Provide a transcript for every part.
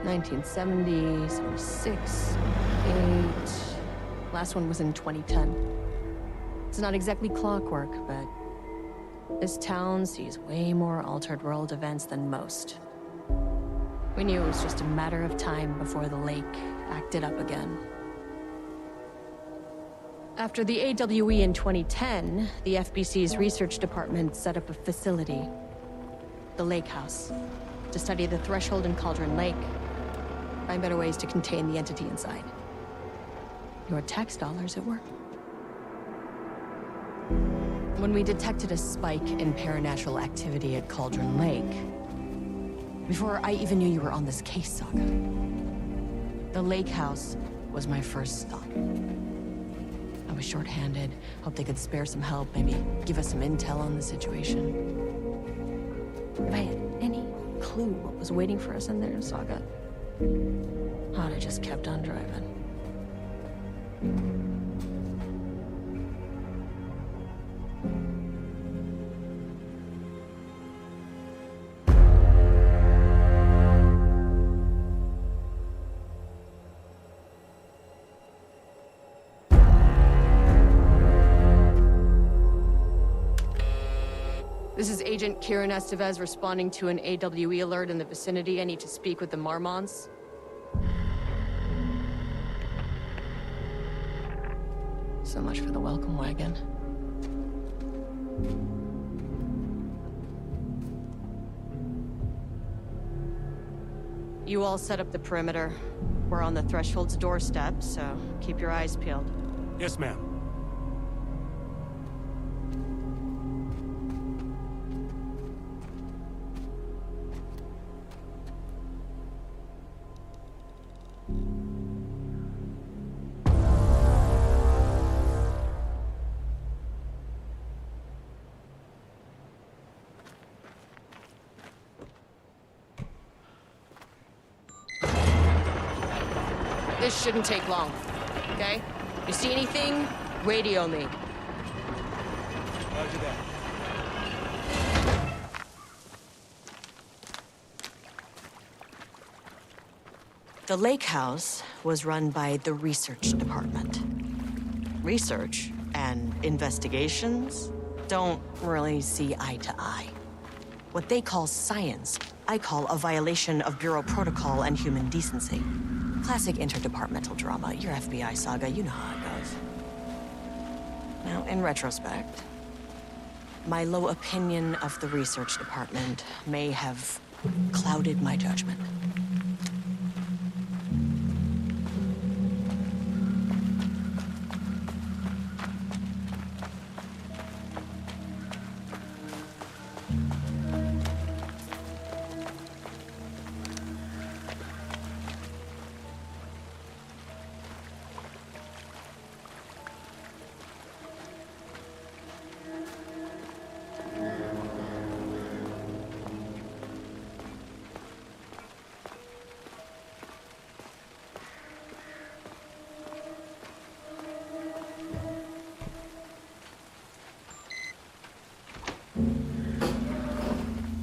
1970, 76, 8. Last one was in 2010. It's not exactly clockwork, but this town sees way more altered world events than most. We knew it was just a matter of time before the lake acted up again. After the AWE in 2010, the FBC's research department set up a facility, the Lake House, to study the threshold in Cauldron Lake, find better ways to contain the entity inside. Your tax dollars at work. When we detected a spike in paranatural activity at Cauldron Lake, before I even knew you were on this case, Saga, the Lake House was my first stop. I was short-handed, hoped they could spare some help, maybe give us some intel on the situation. If I had any clue what was waiting for us in there, Saga, I'd have just kept on driving. This is Agent Kieran Estevez responding to an AWE alert in the vicinity. I need to speak with the Marmonts. So much for the welcome wagon. You all set up the perimeter. We're on the Threshold's doorstep, so keep your eyes peeled. Yes, ma'am. This shouldn't take long, okay? You see anything, radio me. Roger that. The Lake House was run by the research department. Research and investigations don't really see eye to eye. What they call science, I call a violation of Bureau protocol and human decency. Classic interdepartmental drama. Your FBI saga, you know how it goes. Now, in retrospect, my low opinion of the research department may have clouded my judgment.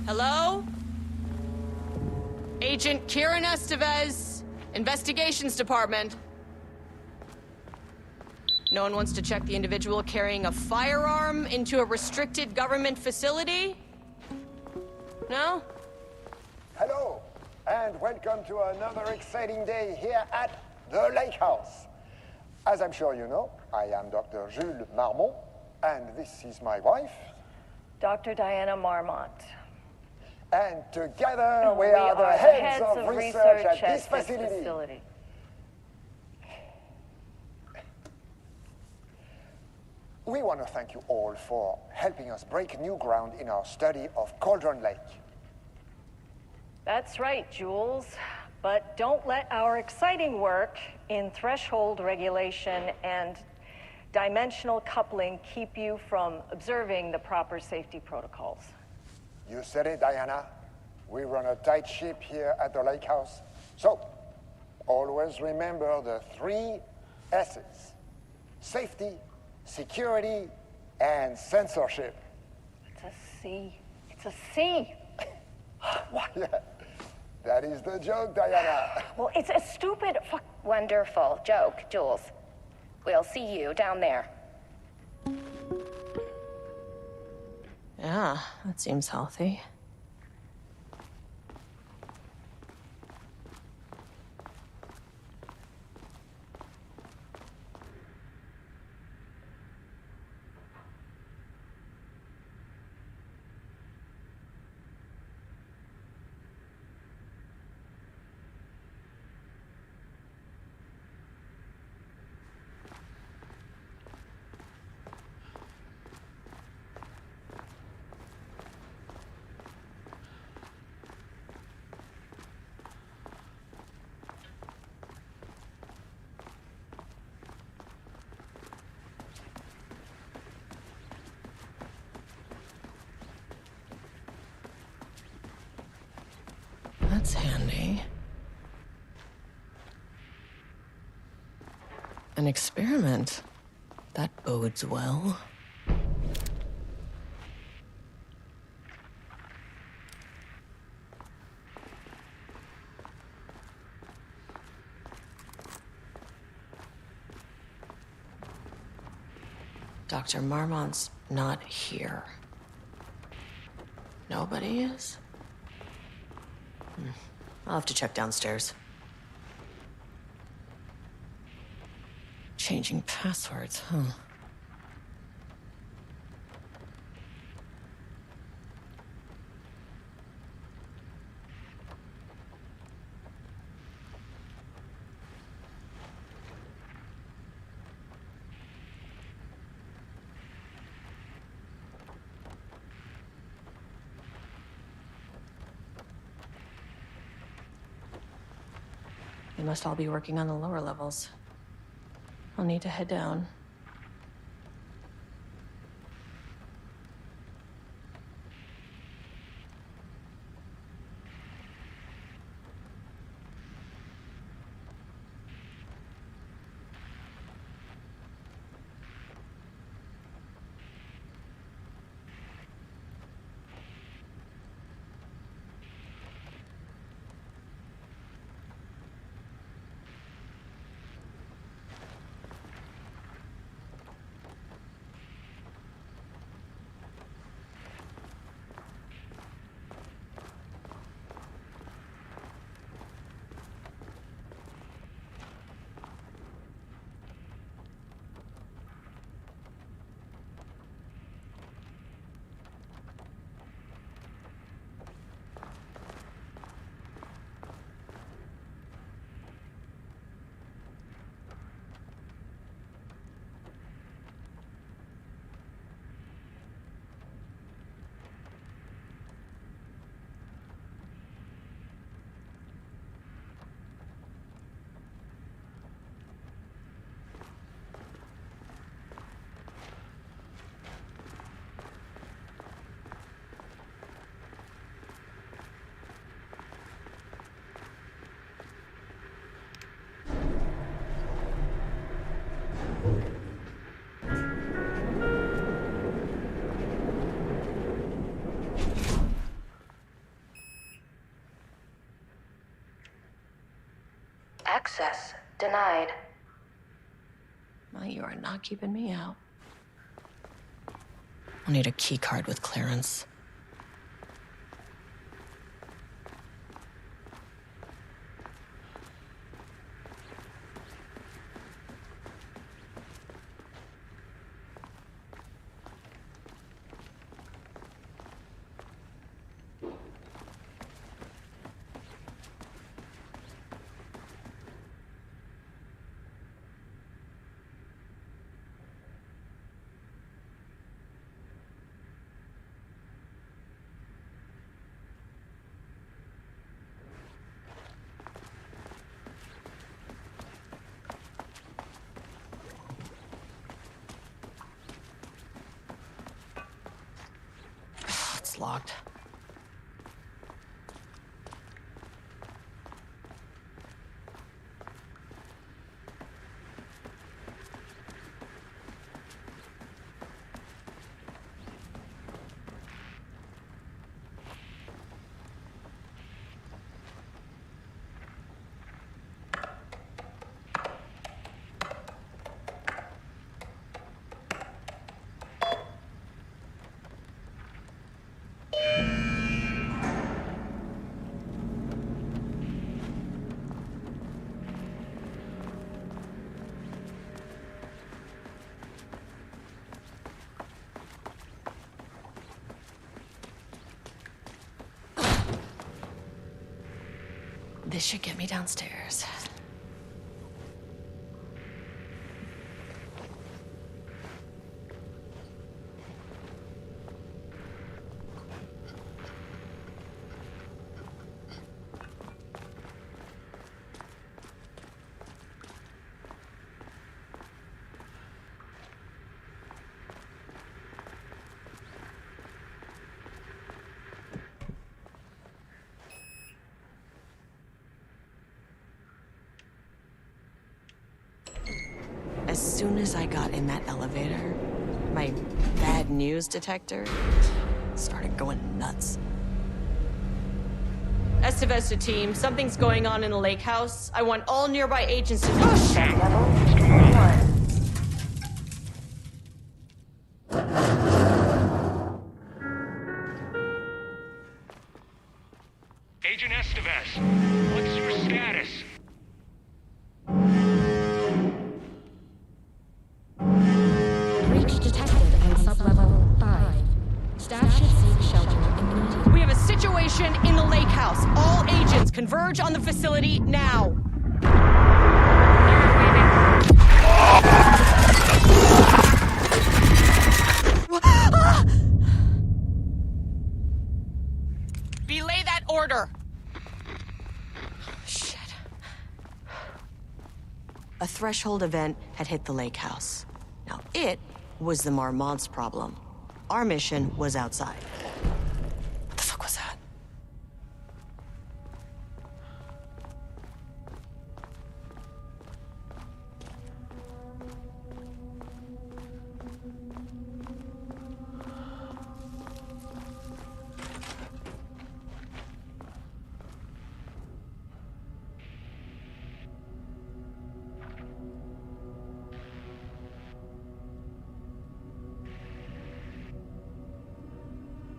Hello? Agent Kieran Estevez, Investigations Department. No one wants to check the individual carrying a firearm into a restricted government facility? No? Hello, and welcome to another exciting day here at the Lake House. As I'm sure you know, I am Dr. Jules Marmont, and this is my wife. Dr. Diana Marmont. And together we are the heads of research at this facility. We want to thank you all for helping us break new ground in our study of Cauldron Lake. That's right, Jules. But don't let our exciting work in threshold regulation and dimensional coupling keep you from observing the proper safety protocols. You said it, Diana. We run a tight ship here at the Lake House. So, always remember the 3 S's. Safety, security, and censorship. It's a C. It's a C. Why, That is the joke, Diana. Well, it's a stupid fuck. Wonderful joke, Jules. We'll see you down there. Yeah, that seems healthy. That's handy. An experiment. That bodes well. Dr. Marmont's not here. Nobody is? I'll have to check downstairs. Changing passwords, huh? They must all be working on the lower levels. I'll need to head down. Access denied. Well, you are not keeping me out. I'll need a key card with clearance. It's locked. This should get me downstairs. As soon as I got in that elevator, my bad news detector started going nuts. Estevesta team, something's going on in the lake house. I want all nearby agents to... Oh, shit! Level 1. Agent Estevez, what's your status? Breach detected on sublevel 5. Staff should seek shelter immediately. We have a situation in the lake house. All agents converge on the facility now. Belay that order. Shit. A threshold event had hit the lake house. Now, it was the Marmont's problem. Our mission was outside. What the fuck was that?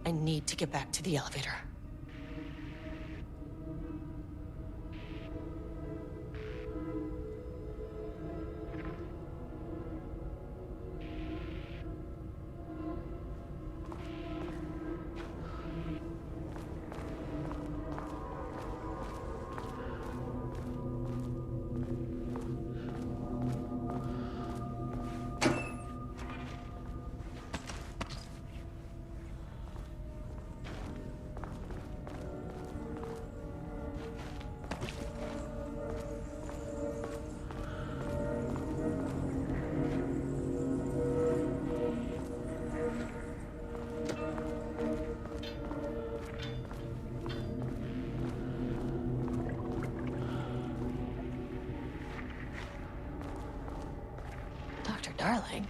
I need to get back to the elevator. Dr. Darling.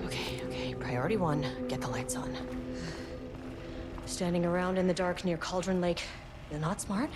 Okay. Priority 1, get the lights on. Standing around in the dark near Cauldron Lake is not smart.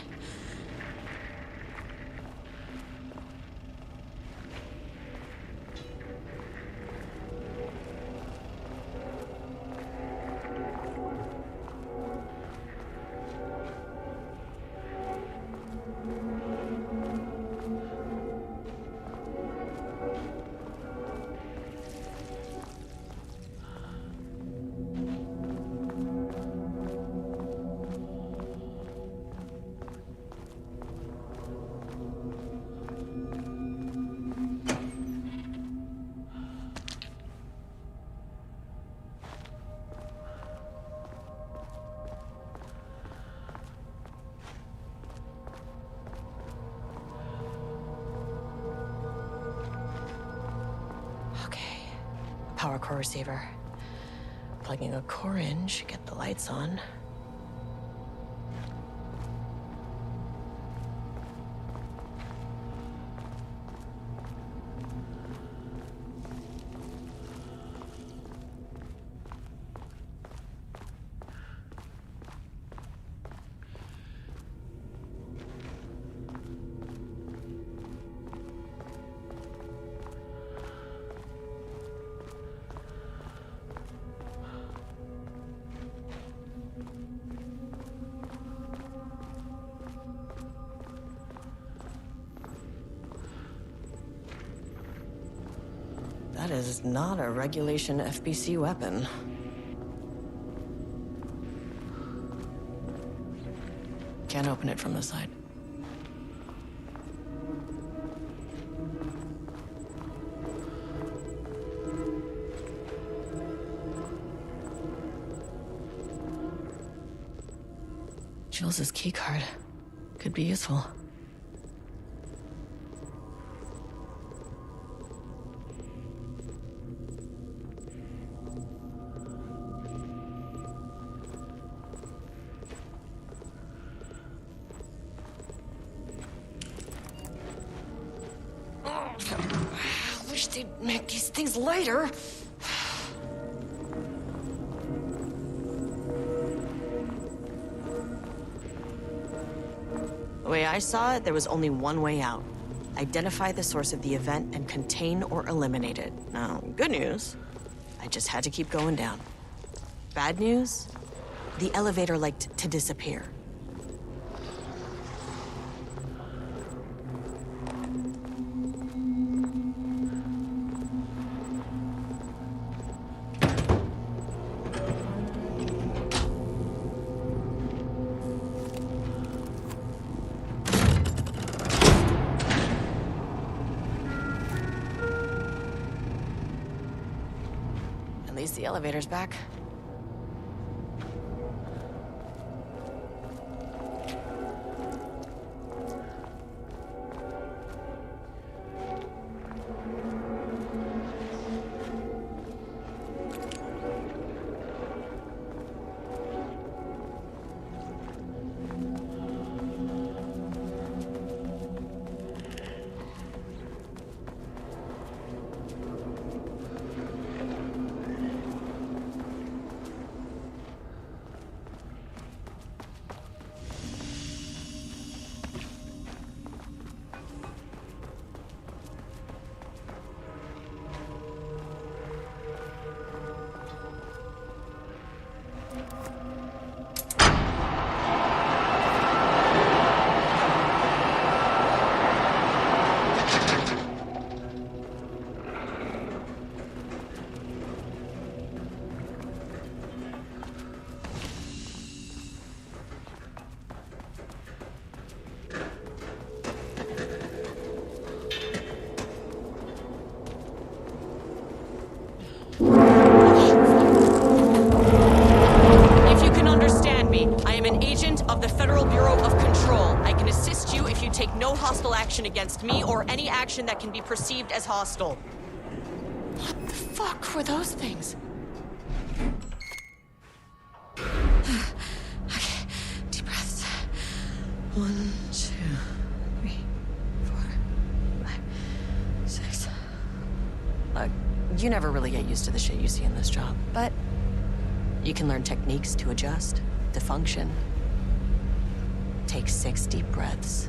Okay. Power core receiver. Plugging a core in should get the lights on. That is not a regulation FBC weapon. Can't open it from the side. Jules' keycard could be useful. I wish they'd make these things lighter. The way I saw it, there was only one way out. Identify the source of the event and contain or eliminate it. Now, good news, I just had to keep going down. Bad news, the elevator liked to disappear. At least the elevator's back. Against me or any action that can be perceived as hostile. What the fuck were those things? Okay, deep breaths. 1, 2, 3, 4, 5, 6. You never really get used to the shit you see in this job, but you can learn techniques to adjust, to function. Take 6 deep breaths.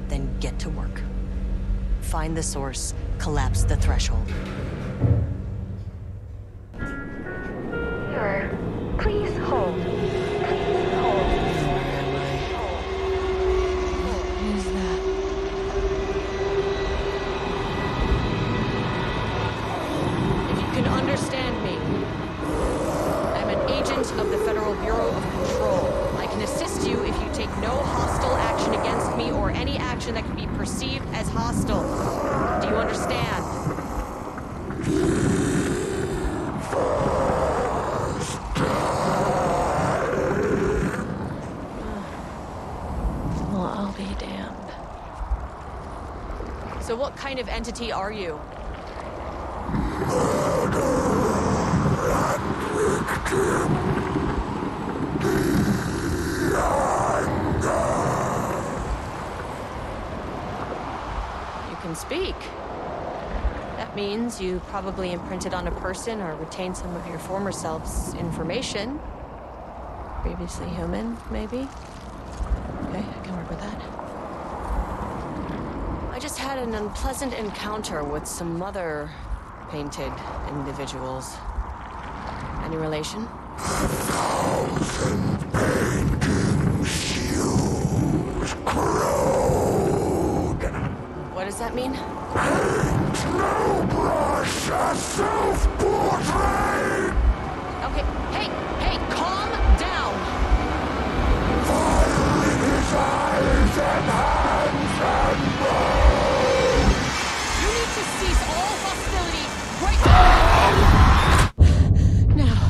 Then get to work. Find the source, collapse the threshold. Sir, please hold. Please hold. What is that? If you can understand me, I'm an agent of the Federal Bureau of Control. I can assist you if you take no hostile action against me or any action that can be perceived as hostile. Do you understand? Well, I'll be damned. So what kind of entity are you? Speak. That means you probably imprinted on a person or retained some of your former self's information. Previously human, maybe? Okay, I can work with that. I just had an unpleasant encounter with some other painted individuals. Any relation? 1,000 paintings used crowd. What does that mean? Brush a self-portrait! Okay, hey, calm down! Fire in his eyes and hands and bones! You need to cease all hostility right now!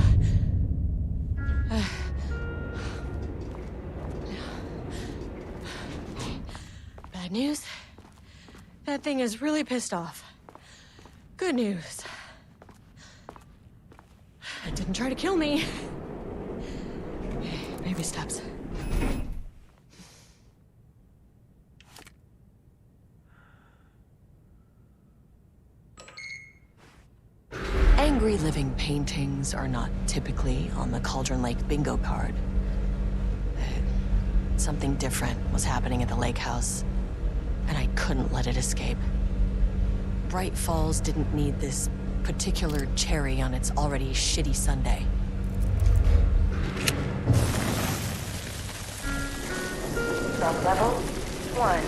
Bad news? That thing is really pissed off. Good news. It didn't try to kill me. Baby steps. Angry living paintings are not typically on the Cauldron Lake bingo card. Something different was happening at the lake house, and I couldn't let it escape. Bright Falls didn't need this particular cherry on its already shitty sundae. Sub-level 1.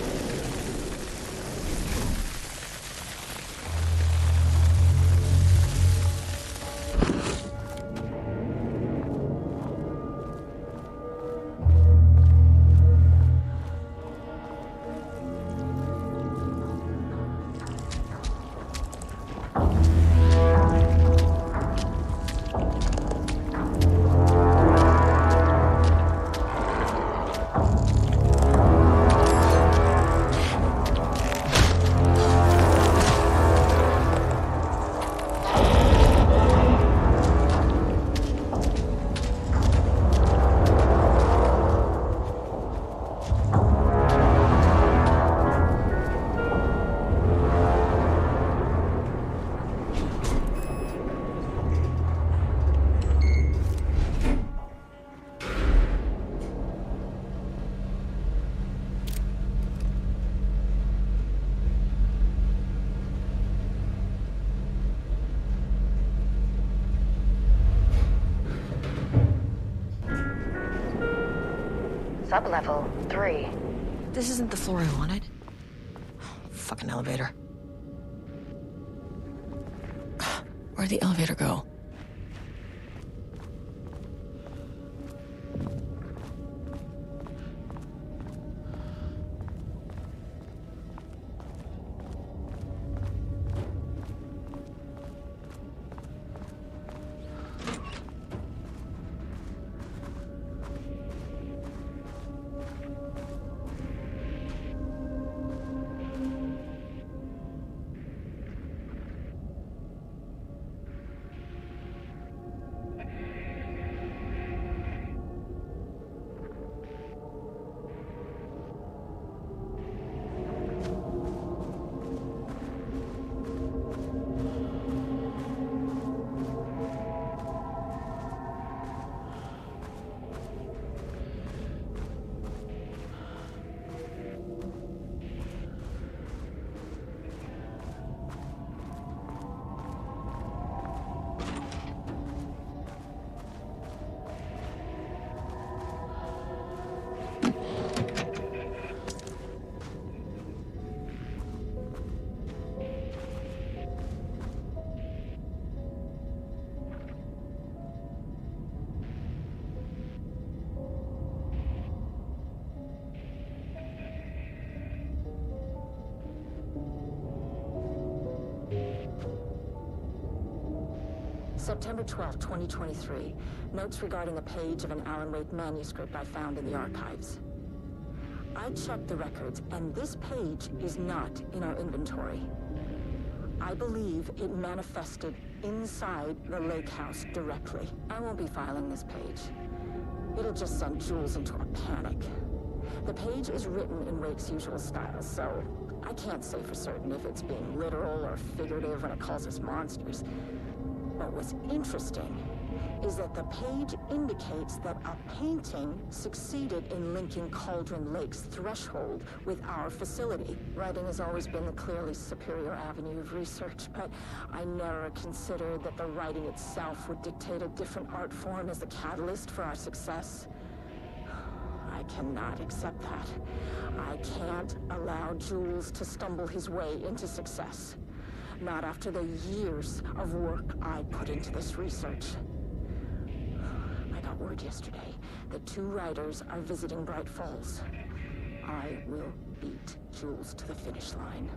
Sub-level 3. This isn't the floor I wanted. Fucking elevator. Where'd the elevator go? September 12, 2023. Notes regarding a page of an Alan Wake manuscript I found in the archives. I checked the records, and this page is not in our inventory. I believe it manifested inside the lake house directly. I won't be filing this page. It'll just send Jules into a panic. The page is written in Wake's usual style, so I can't say for certain if it's being literal or figurative when it calls us monsters. But what's interesting is that the page indicates that a painting succeeded in linking Cauldron Lake's threshold with our facility. Writing has always been the clearly superior avenue of research, but I never considered that the writing itself would dictate a different art form as the catalyst for our success. I cannot accept that. I can't allow Jules to stumble his way into success. Not after the years of work I put into this research. I got word yesterday that 2 writers are visiting Bright Falls. I will beat Jules to the finish line.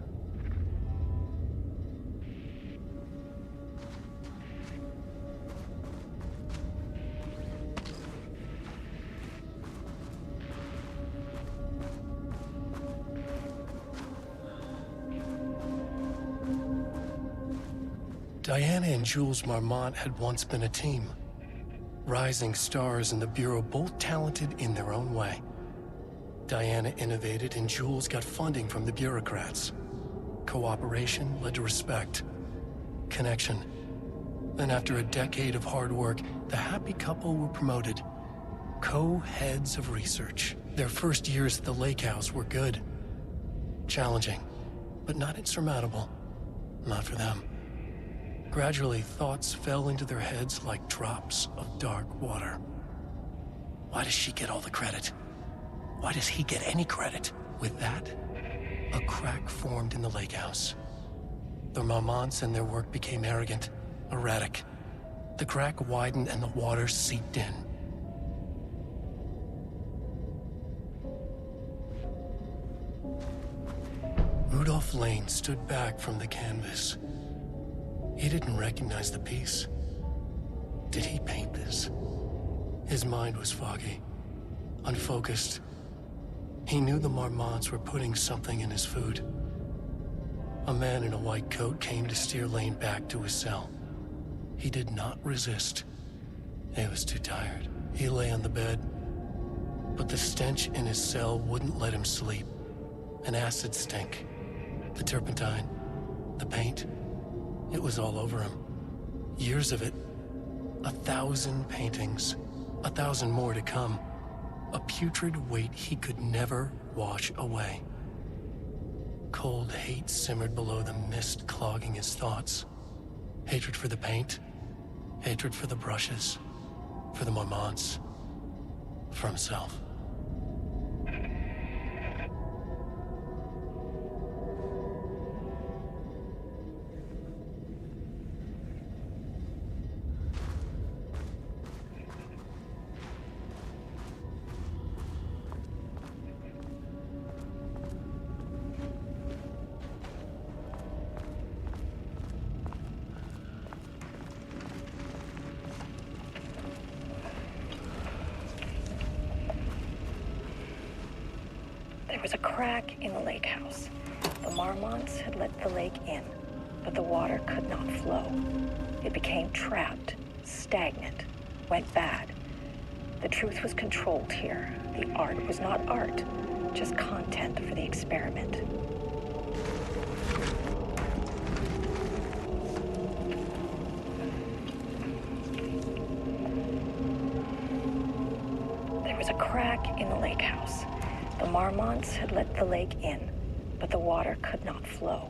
Diana and Jules Marmont had once been a team. Rising stars in the Bureau, both talented in their own way. Diana innovated and Jules got funding from the bureaucrats. Cooperation led to respect, connection. Then after a decade of hard work, the happy couple were promoted. Co-heads of research. Their first years at the lake house were good. Challenging, but not insurmountable. Not for them. Gradually, thoughts fell into their heads like drops of dark water. Why does she get all the credit? Why does he get any credit? With that, a crack formed in the lake house. The Marmonts and their work became arrogant, erratic. The crack widened and the water seeped in. Rudolph Lane stood back from the canvas. He didn't recognize the piece. Did he paint this? His mind was foggy, unfocused. He knew the Marmonts were putting something in his food. A man in a white coat came to steer Lane back to his cell. He did not resist. He was too tired. He lay on the bed, but the stench in his cell wouldn't let him sleep. An acid stink. The turpentine, the paint. It was all over him. Years of it. 1,000 paintings. 1,000 more to come. A putrid weight he could never wash away. Cold hate simmered below the mist clogging his thoughts. Hatred for the paint. Hatred for the brushes. For the Marmonts. For himself. There was a crack in the lake house. The Marmonts had let the lake in, but the water could not flow. It became trapped, stagnant, went bad. The truth was controlled here. The art was not art, just content for the experiment. There was a crack in the lake house. The Marmonts had let the lake in, but the water could not flow.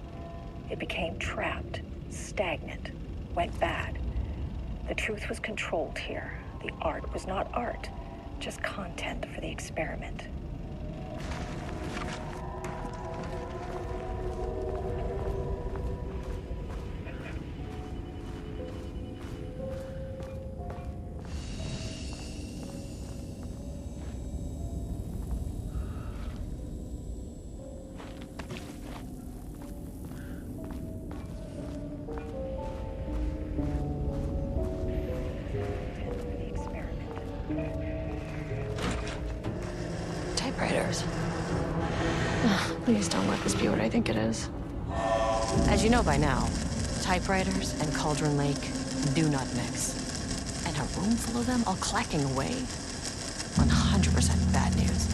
It became trapped, stagnant, went bad. The truth was controlled here. The art was not art, just content for the experiment. Typewriters. Please don't let this be what I think it is. As you know by now, typewriters and Cauldron Lake do not mix. And a room full of them all clacking away? 100% bad news.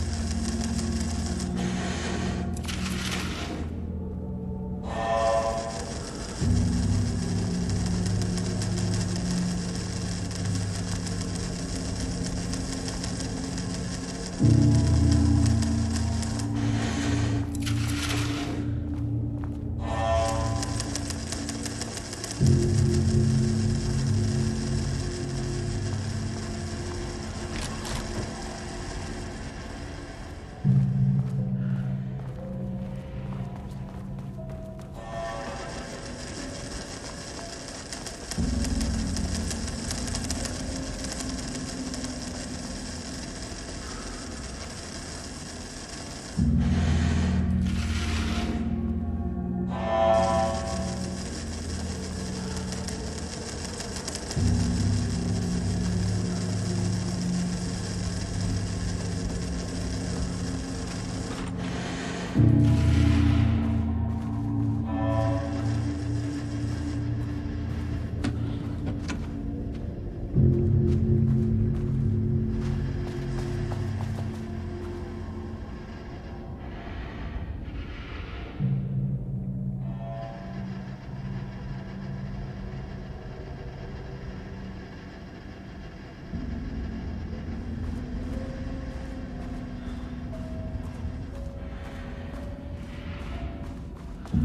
The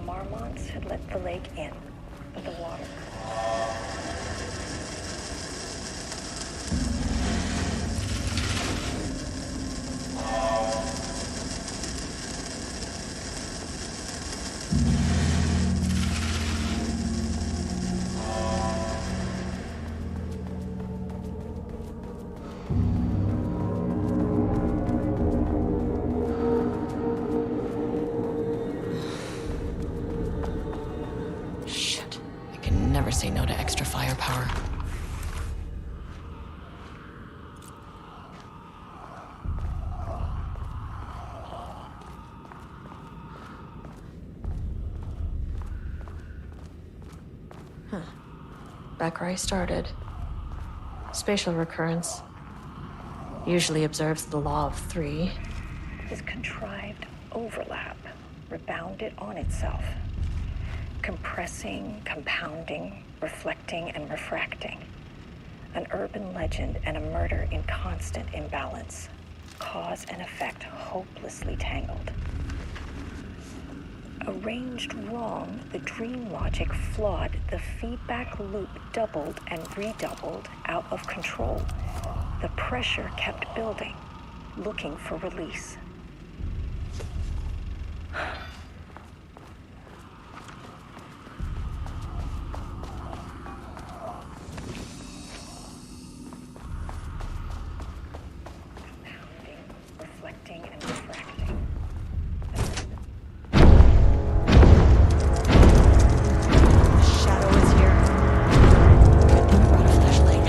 Marmonts had let the lake in, but the water. Shit. I can never say no to extra firepower. Back where I started. Spatial recurrence. Usually observes the law of three. This contrived overlap rebounded on itself, compressing, compounding, reflecting, and refracting. An urban legend and a murder in constant imbalance. Cause and effect hopelessly tangled. Arranged wrong, the dream logic flawed, the feedback loop doubled and redoubled, out of control. The pressure kept building, looking for release. Compounding, reflecting, and refracting. Shadow is here. Good thing I brought a flashlight.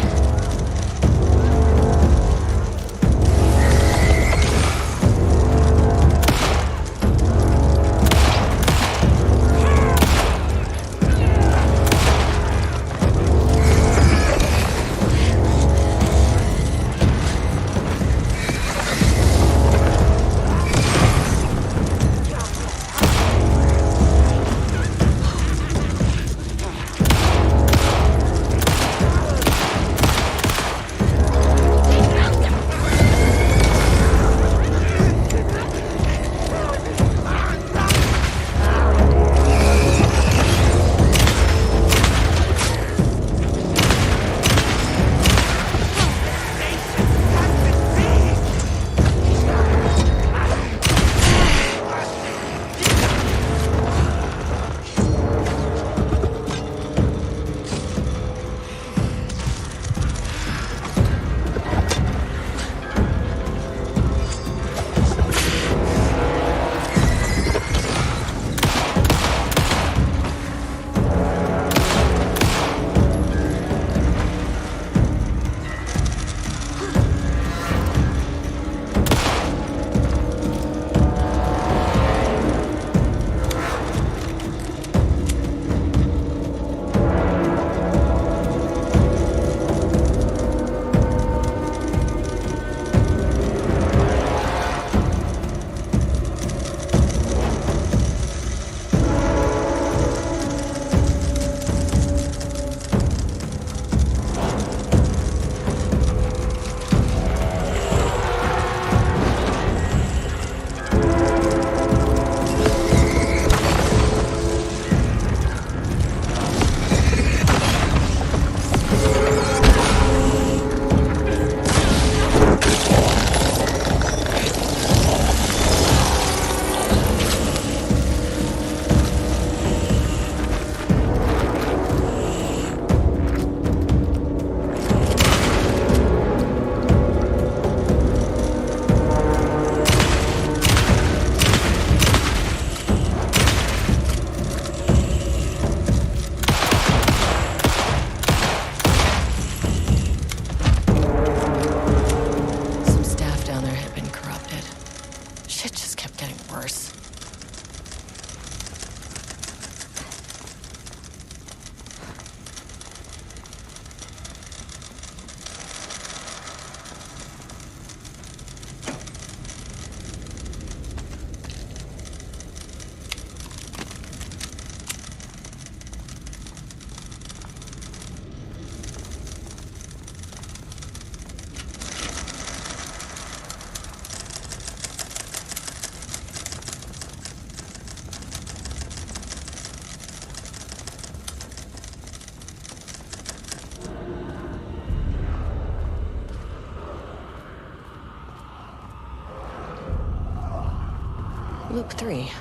Loop 3.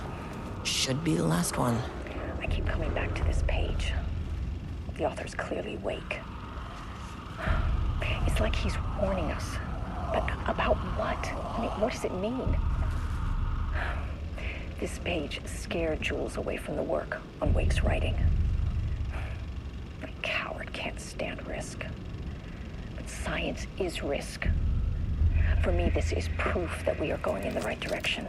Should be the last one. I keep coming back to this page. The author's clearly awake. It's like he's warning us. But about what? I mean, what does it mean? This page scared Jules away from the work on Wake's writing. A coward can't stand risk. But science is risk. For me, this is proof that we are going in the right direction.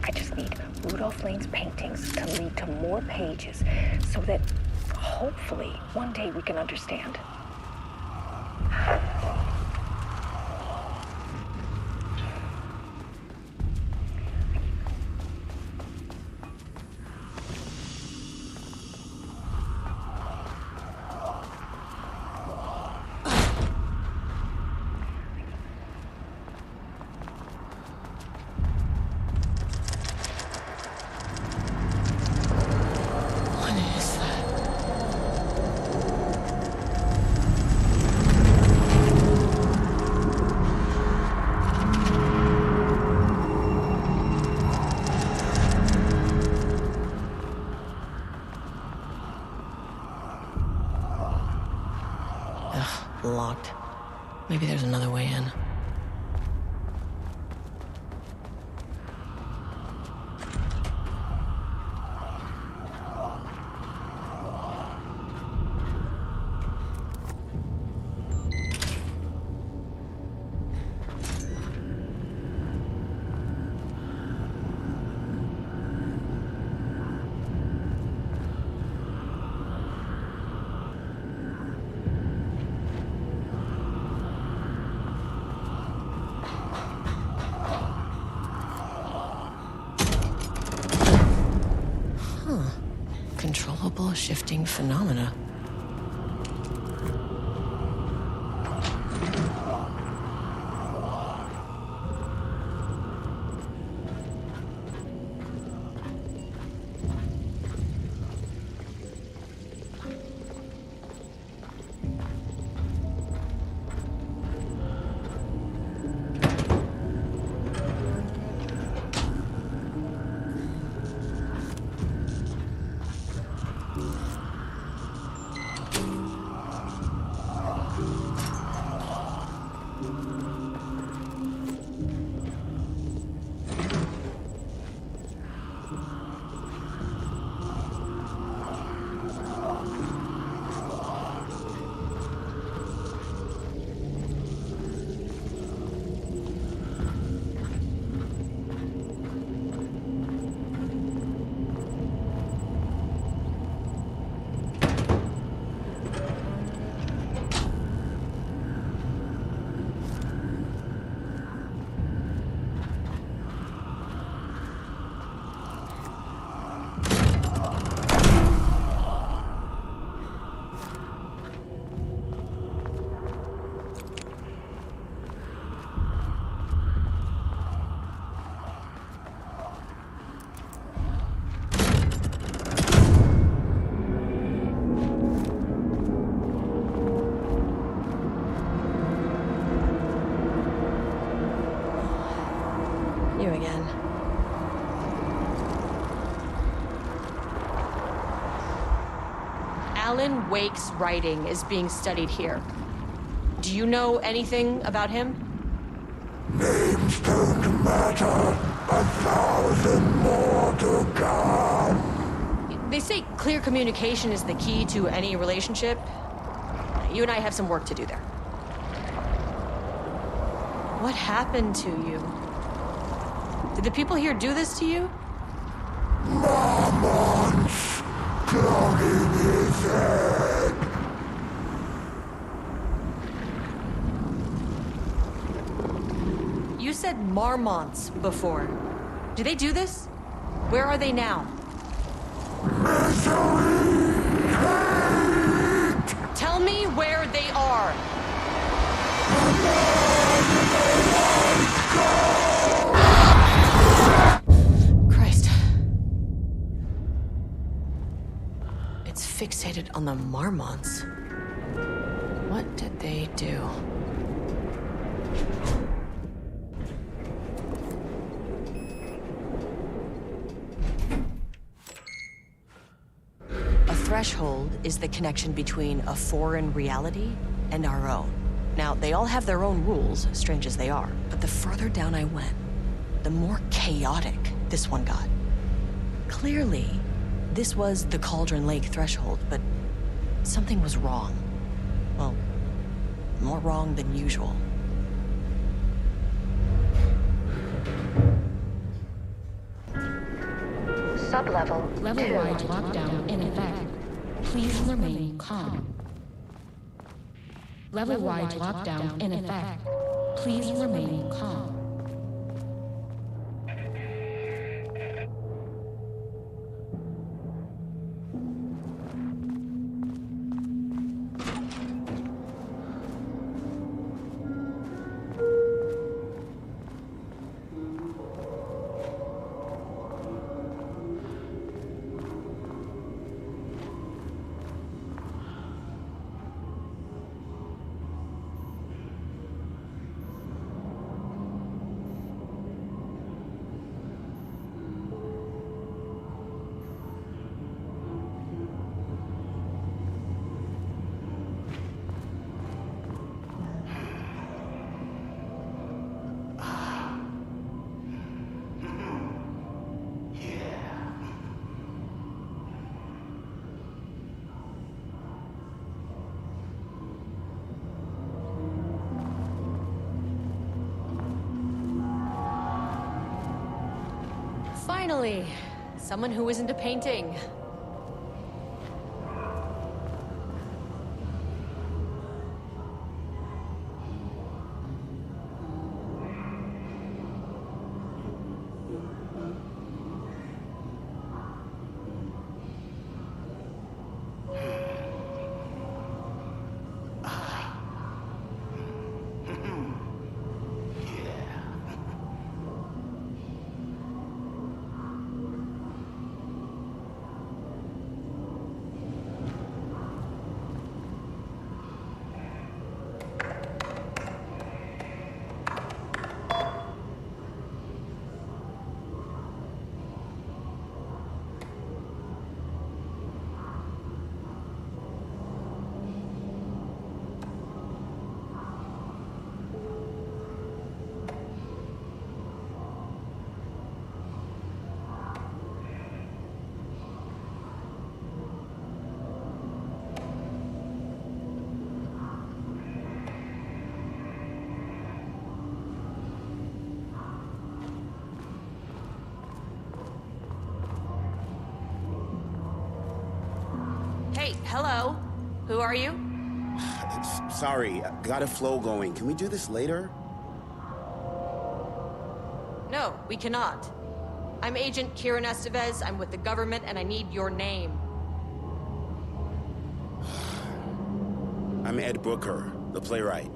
I just need Rudolph Lane's paintings to lead to more pages so that hopefully one day we can understand. Locked. Maybe there's another way in. Controllable shifting phenomena. You again. Alan Wake's writing is being studied here. Do you know anything about him? Names don't matter. 1,000 more to come. They say clear communication is the key to any relationship. You and I have some work to do there. What happened to you? Did the people here do this to you? Marmots clogging his head. You said marmots before. Do they do this? Where are they now? Misery, hate. Tell me where they are. Christ. It's fixated on the marmots. What did they do? threshold is the connection between a foreign reality and our own. Now, they all have their own rules, strange as they are, but the further down I went, the more chaotic this one got. Clearly, this was the Cauldron Lake threshold, but something was wrong. Well, more wrong than usual. Sublevel Level-wide 2. lockdown in effect. Please remain calm. Level-wide lockdown in effect. Please remain calm. Finally, someone who isn't a painting. Hey, hello. Who are you? Sorry, got a flow going. Can we do this later? No, we cannot. I'm Agent Kieran Estevez. I'm with the government, and I need your name. I'm Ed Brooker, the playwright.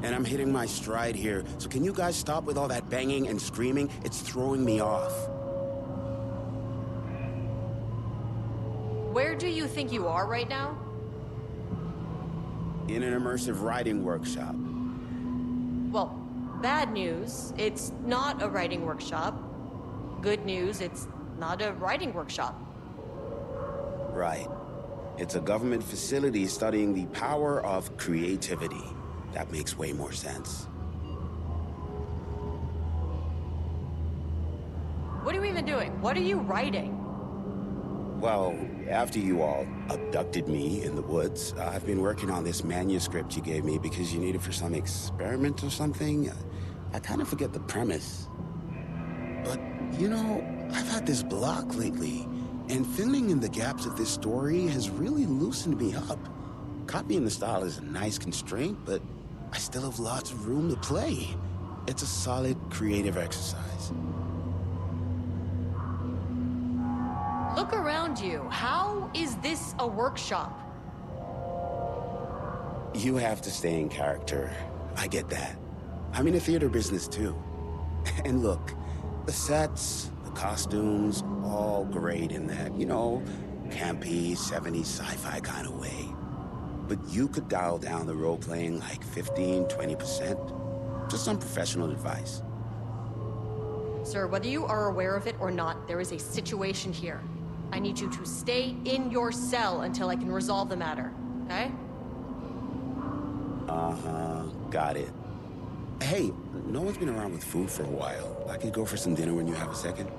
And I'm hitting my stride here, so can you guys stop with all that banging and screaming? It's throwing me off. Where do you think you are right now? In an immersive writing workshop. Well, bad news, it's not a writing workshop. Good news, it's not a writing workshop. Right. It's a government facility studying the power of creativity. That makes way more sense. What are you even doing? What are you writing? Well, after you all abducted me in the woods, I've been working on this manuscript you gave me because you need it for some experiment or something. I kind of forget the premise. But, you know, I've had this block lately, and filling in the gaps of this story has really loosened me up. Copying the style is a nice constraint, but I still have lots of room to play. It's a solid creative exercise. Look around you. How is this a workshop? You have to stay in character. I get that. I'm in the theater business too. And look, the sets, the costumes, all great in that, you know, campy, 70s sci-fi kind of way. But you could dial down the role-playing like 15, 20%. Just some professional advice. Sir, whether you are aware of it or not, there is a situation here. I need you to stay in your cell until I can resolve the matter, okay? Uh-huh, got it. Hey, no one's been around with food for a while. I could go for some dinner when you have a second.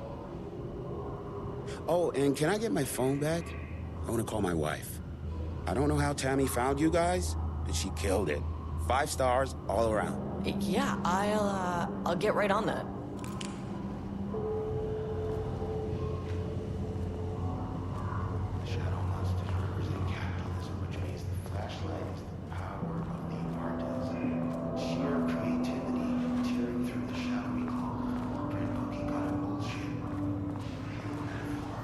Oh, and can I get my phone back? I want to call my wife. I don't know how Tammy found you guys, but she killed it. 5 stars all around. Yeah, I'll get right on that. Shadow monsters represent capitalism, which means the flashlight is the power of the artist. Sheer creativity tearing through the shadowy glow, print cookie cutter bullshit. Real metaphor.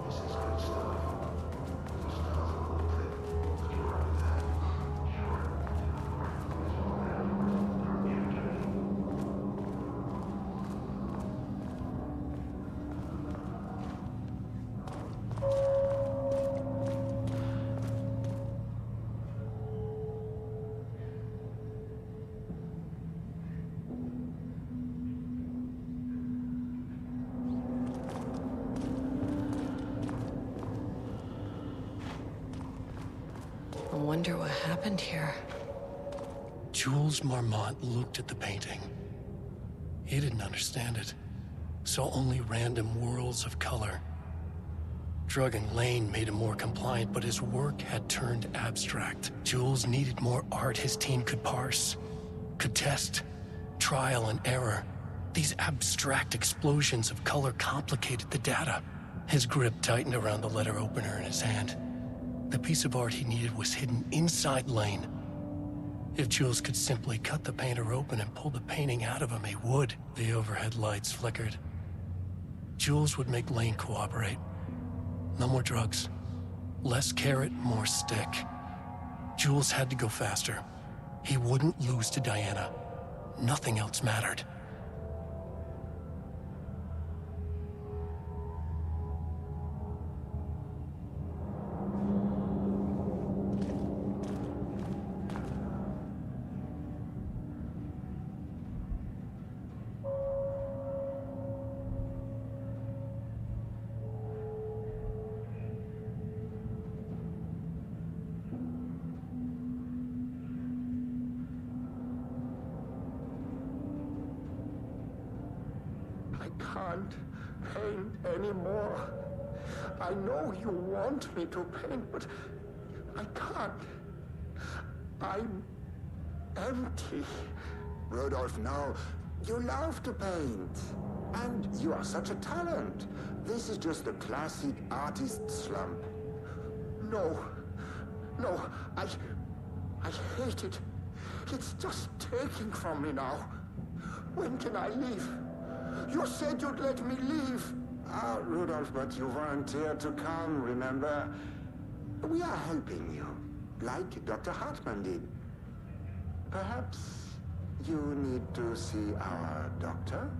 This is good stuff. Just a little clip. Could you run with that? I wonder what happened here. Jules Marmont looked at the painting. He didn't understand it. Saw only random whirls of color. Drugging Lane made him more compliant, but his work had turned abstract. Jules needed more art his team could parse, could test, trial and error. These abstract explosions of color complicated the data. His grip tightened around the letter opener in his hand. The piece of art he needed was hidden inside Lane. If Jules could simply cut the painter open and pull the painting out of him, he would. The overhead lights flickered. Jules would make Lane cooperate. No more drugs. Less carrot, more stick. Jules had to go faster. He wouldn't lose to Diana. Nothing else mattered. I can't paint anymore. I know you want me to paint, but I can't. I'm empty. Rudolph, no. You love to paint. And you are such a talent. This is just the classic artist slump. No. No, I hate it. It's just taking from me now. When can I leave? You said you'd let me leave. Ah, Rudolph, but you volunteered to come, remember? We are helping you, like Dr. Hartman did. Perhaps you need to see our doctor?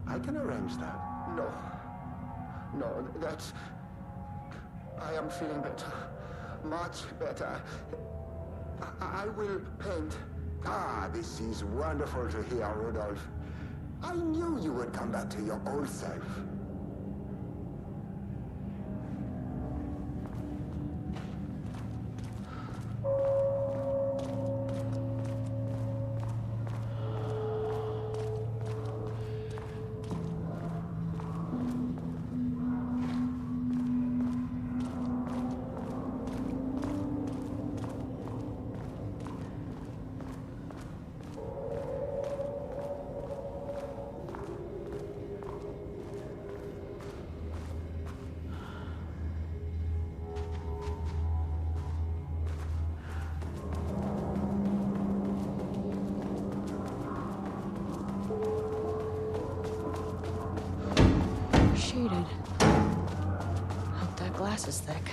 I can arrange that. No. No, that's... I am feeling better. Much better. I will paint. Ah, this is wonderful to hear, Rudolph. I knew you would come back to your old self. Shaded. Hope that glass is thick.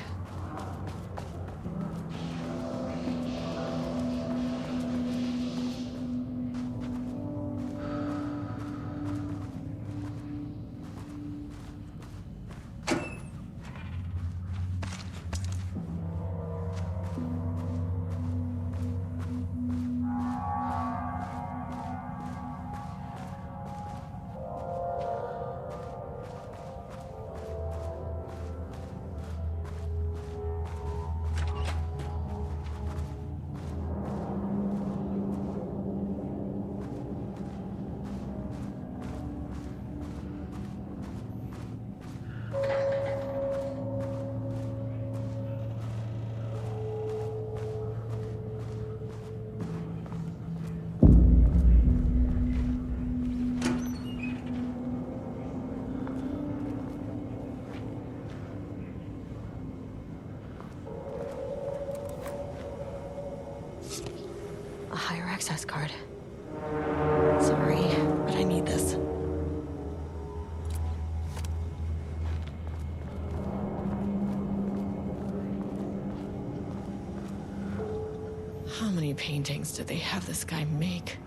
A higher access card. Sorry, but I need this. How many paintings did they have this guy make?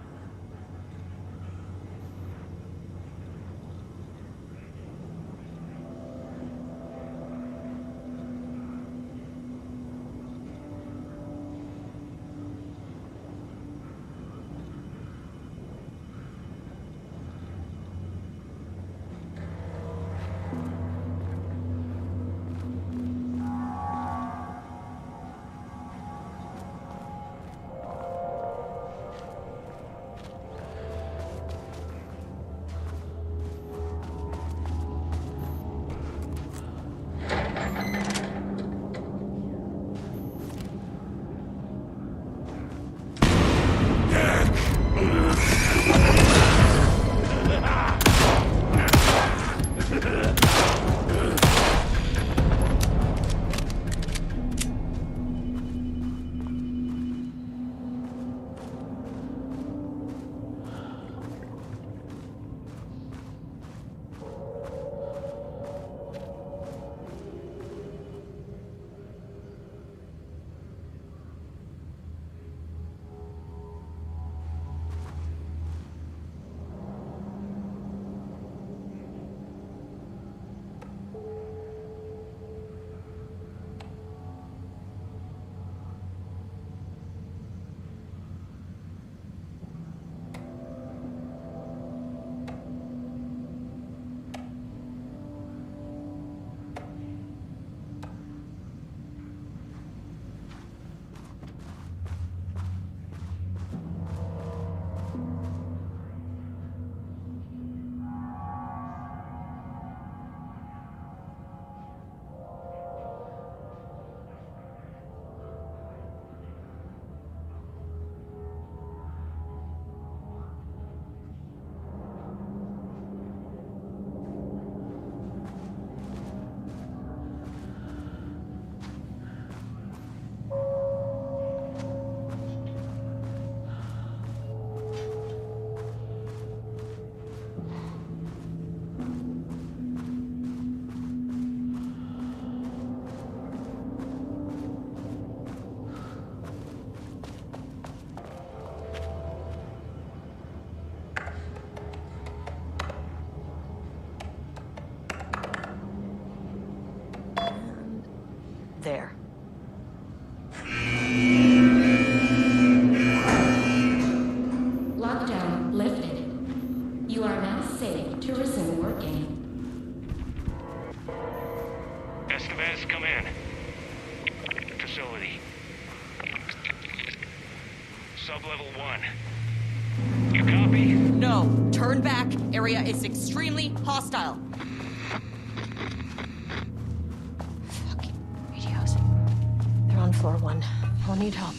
There. Lockdown lifted. You are now safe to resume working. Estevez, come in. Facility. Sub-level 1. You copy? No, turn back. Area is extremely hostile. Fucking radios. They're on floor 1. I'll need help.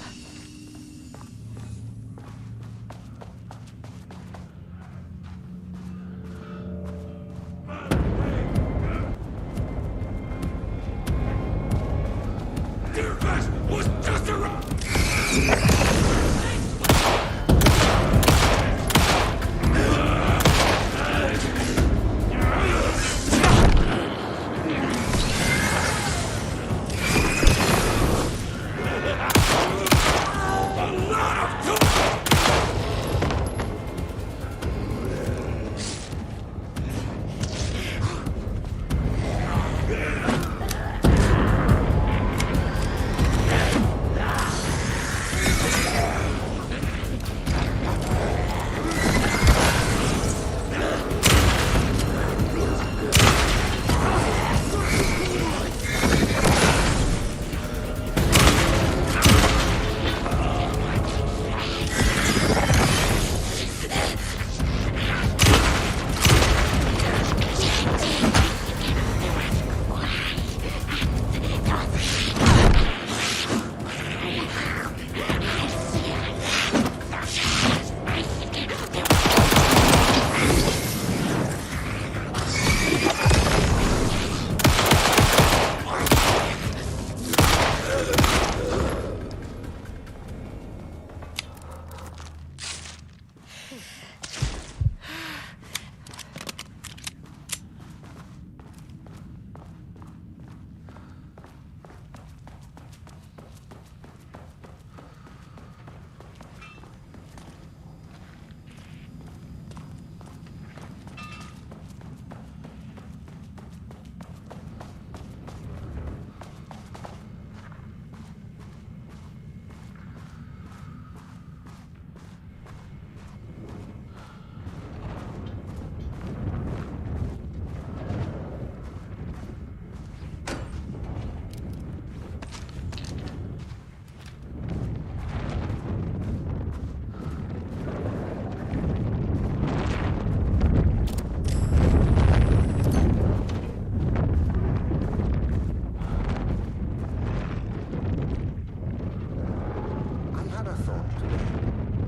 a thought today,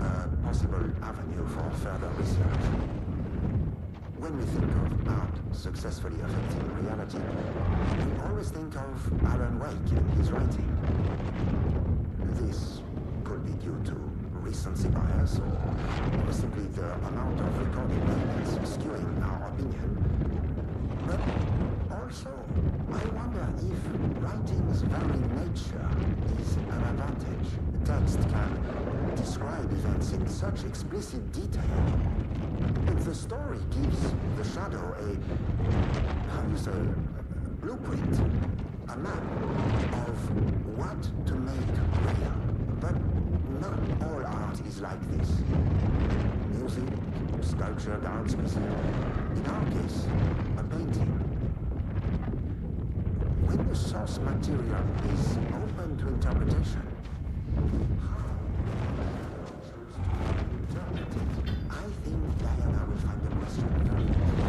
a possible avenue for further research. When we think of art successfully affecting reality, we always think of Alan Wake and his writing. This could be due to recency bias or simply the amount of recorded evidence skewing our opinion. But also, I wonder if writing's very nature is an advantage. Text can describe events in such explicit detail. If the story gives the shadow a blueprint, a map of what to make real. But not all art is like this. Music, sculpture, dances. In our case, a painting. When the source material is open to interpretation, I think Diana will find the question very interesting.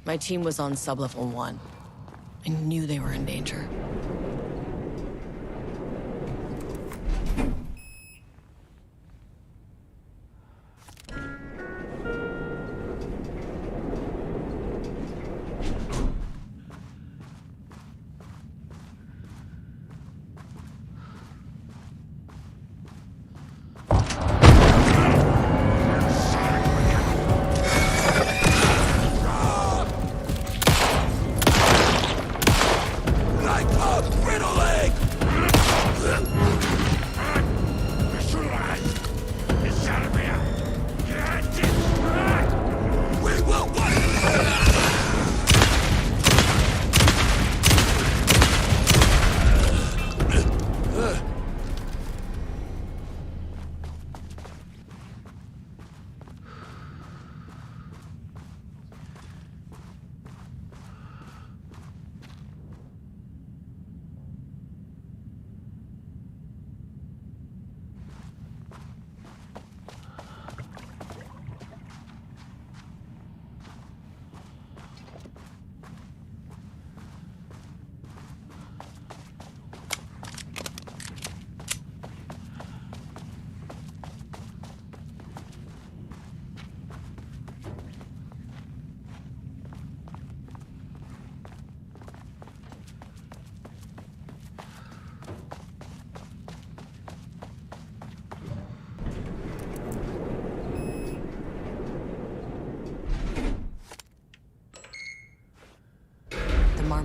My team was on sublevel 1. I knew they were in danger. Like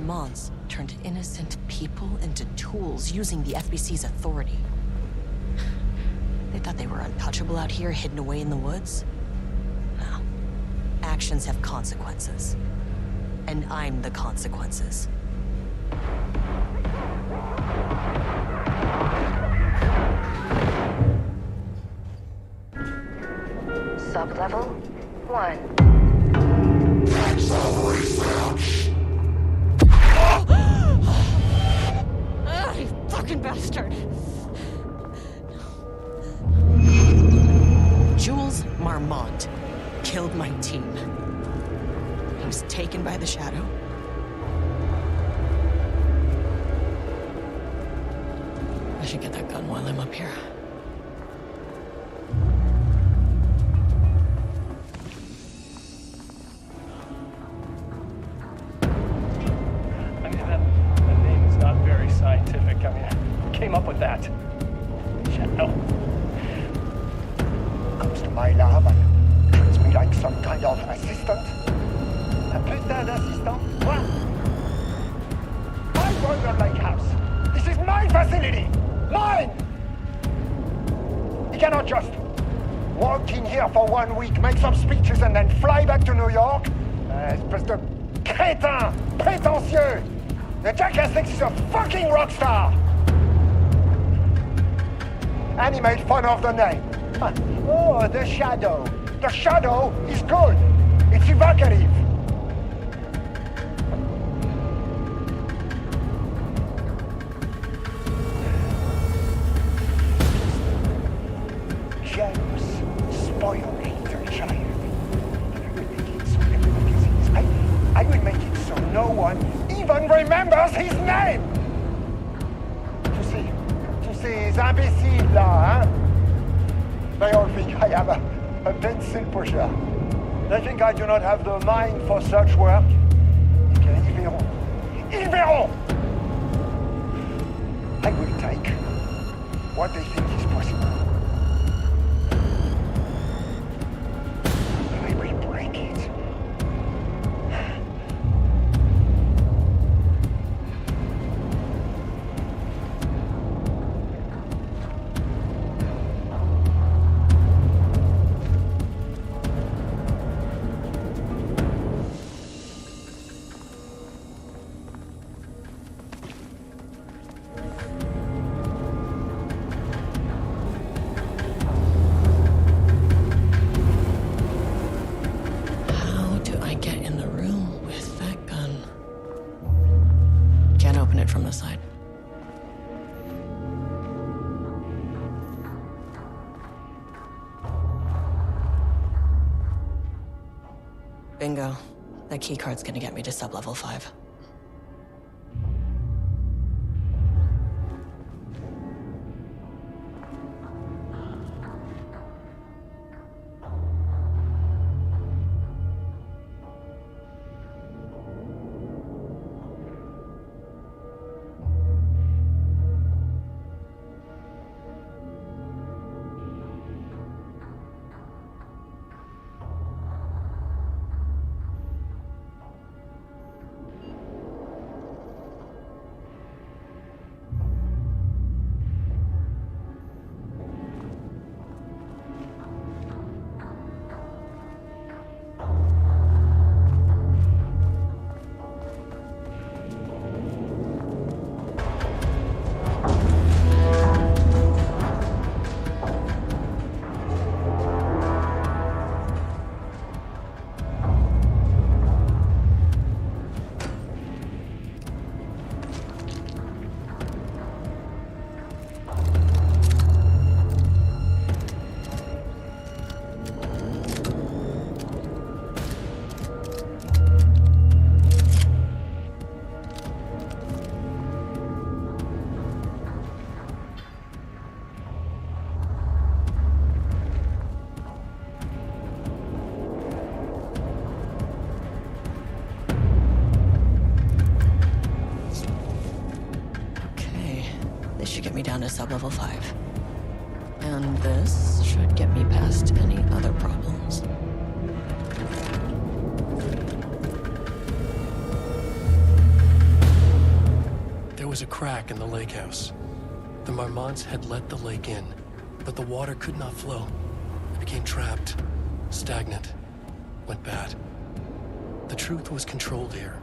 Marmonts turned innocent people into tools using the FBC's authority. They thought they were untouchable out here, hidden away in the woods? No. Actions have consequences. And I'm the consequences. Sub-level 1. Ah, you fucking bastard! Jules Marmont killed my team. He was taken by the Shadow. I should get that gun while I'm up here. I mean, that name is not very scientific. I mean, who came up with that? Shadow. Comes to my lab and treats me like some kind of assistant. Un putain d'assistant? What? I run the lake house. This is my facility! Mine! You cannot just walk in here for 1 week, make some speeches, and then fly back to New York? Espèce de crétin! Prétentieux! The jackass thinks he's a fucking rock star! And he made fun of the name. Oh, the Shadow. The Shadow is good. It's evocative. Jealous, spoiled little child. I will make it so no one even remembers his name. Tu sais, ces imbéciles là, hein? They all think I am a pencil pusher. They think I do not have the mind for such work. Ils verront. Ils verront! I will take what they think is possible. I will break it. From the side. Bingo. That keycard's gonna get me to sub-level 5. This should get me down to sub-level 5. And this should get me past any other problems. was a crack in the lake house. The Marmonts had let the lake in, but the water could not flow. It became trapped, stagnant, went bad. The truth was controlled here.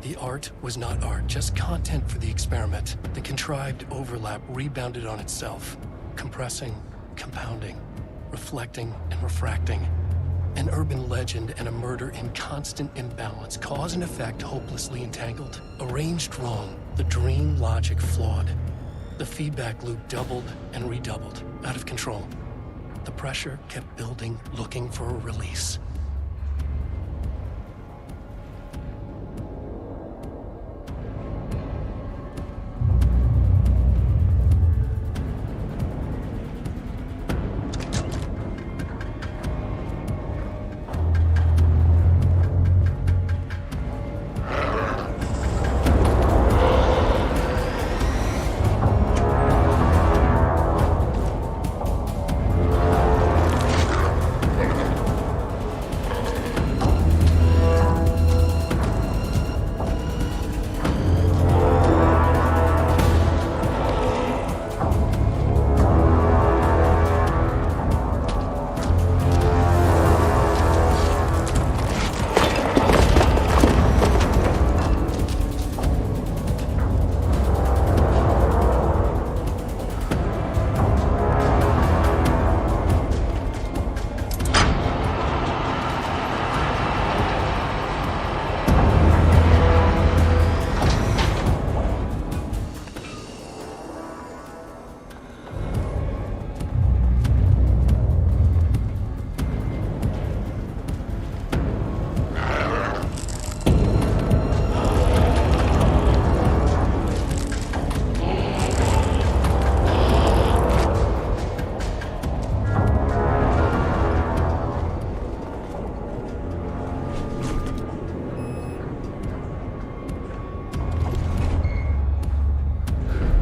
The art was not art, just content for the experiment. The contrived overlap rebounded on itself, compressing, compounding, reflecting and refracting. An urban legend and a murder in constant imbalance, cause and effect hopelessly entangled. Arranged wrong, the dream logic flawed. The feedback loop doubled and redoubled, out of control. The pressure kept building, looking for a release.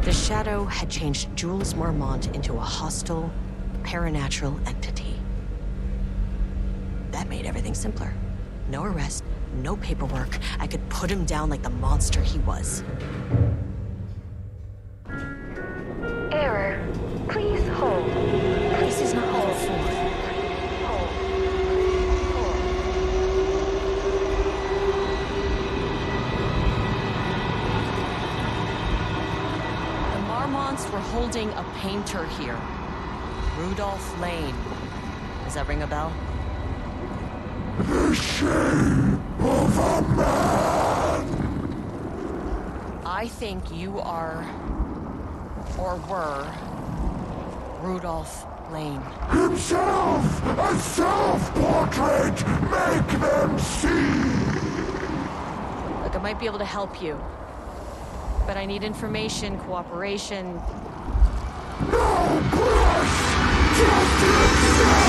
The Shadow had changed Jules Marmont into a hostile, paranatural entity. That made everything simpler. No arrest, no paperwork. I could put him down like the monster he was. Error. Please hold. This is not level 4. We're holding a painter here. Rudolph Lane. Does that ring a bell? The shame of a man! I think you are, or were, Rudolph Lane. Himself! A self-portrait! Make them see! Look, I might be able to help you. But I need information, cooperation. No brush! Just insane!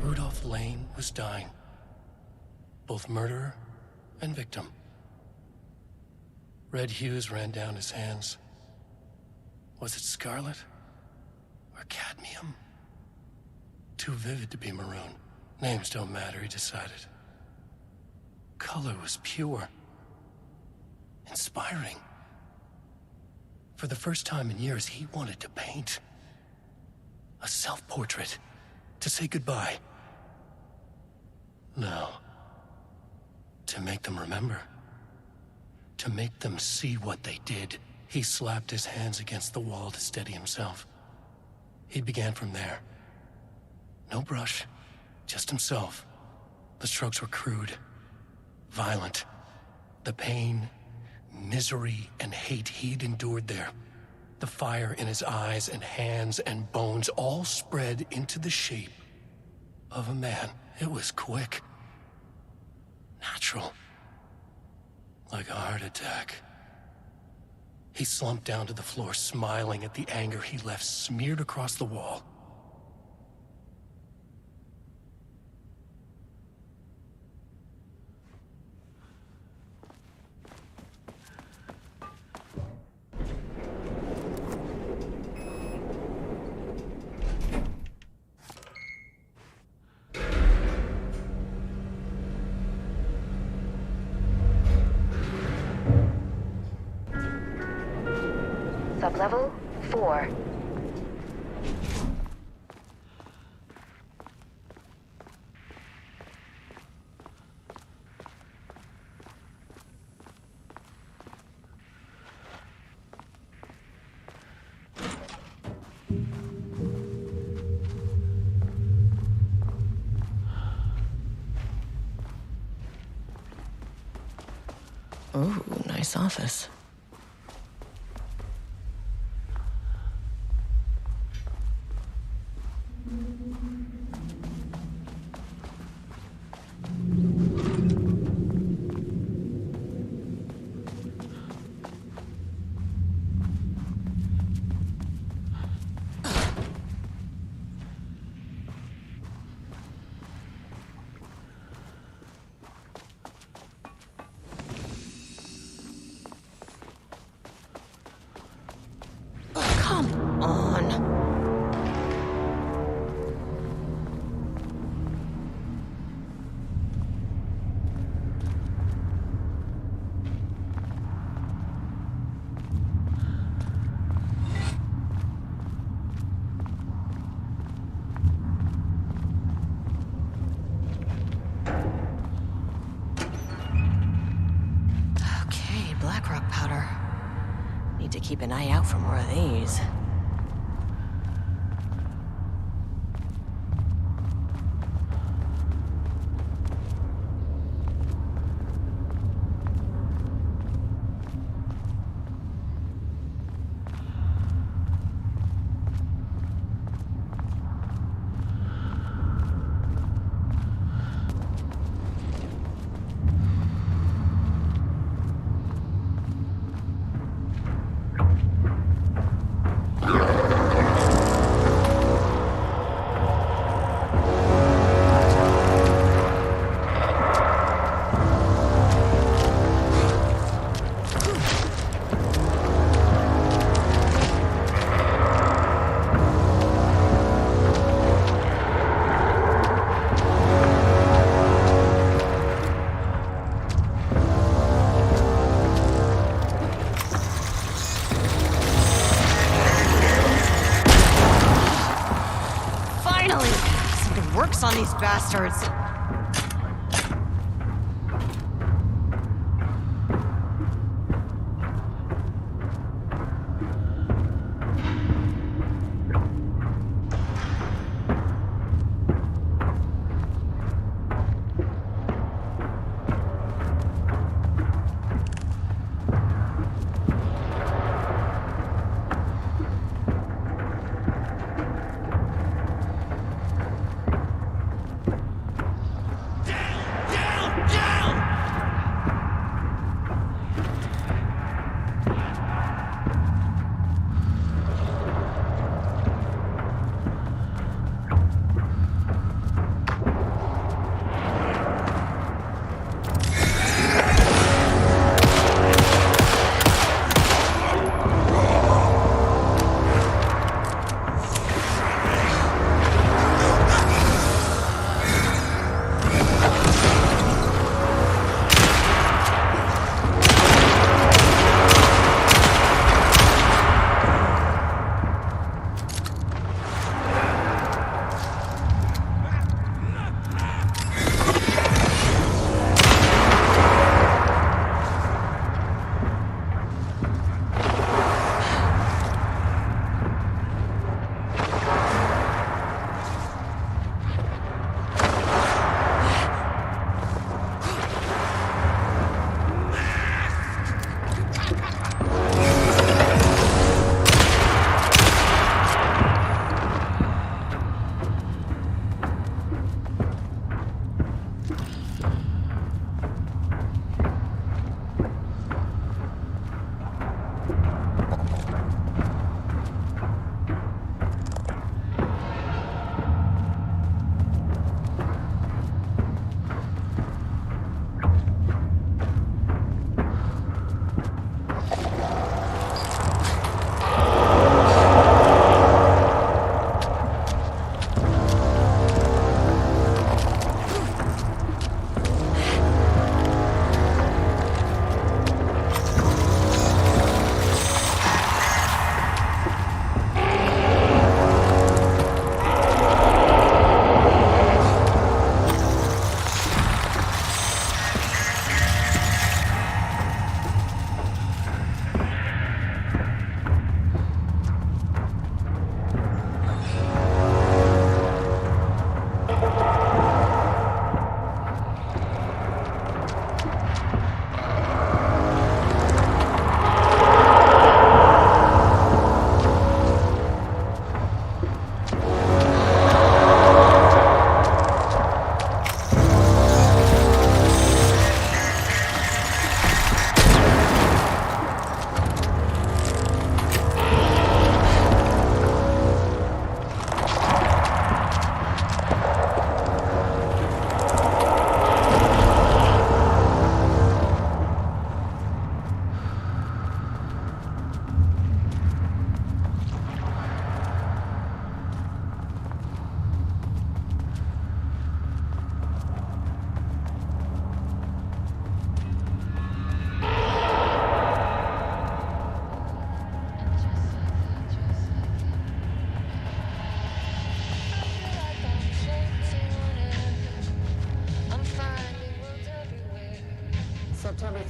Rudolph Lane was dying. Both murderer and victim. Red hues ran down his hands. Was it scarlet? Or cadmium? Too vivid to be maroon. Names don't matter, he decided. Color was pure. Inspiring. For the first time in years, he wanted to paint. A self-portrait. To say goodbye. No. To make them remember. To make them see what they did. He slapped his hands against the wall to steady himself. He began from there. No brush, just himself. The strokes were crude, violent. The pain, misery, and hate he'd endured there. The fire in his eyes and hands and bones all spread into the shape of a man. It was quick. Natural. Like a heart attack. He slumped down to the floor, smiling at the anger he left smeared across the wall. Level 4. Ooh, nice office. Come on. Okay, Blackrock powder. Need to keep an eye out for more of these. Finally! Something works on these bastards.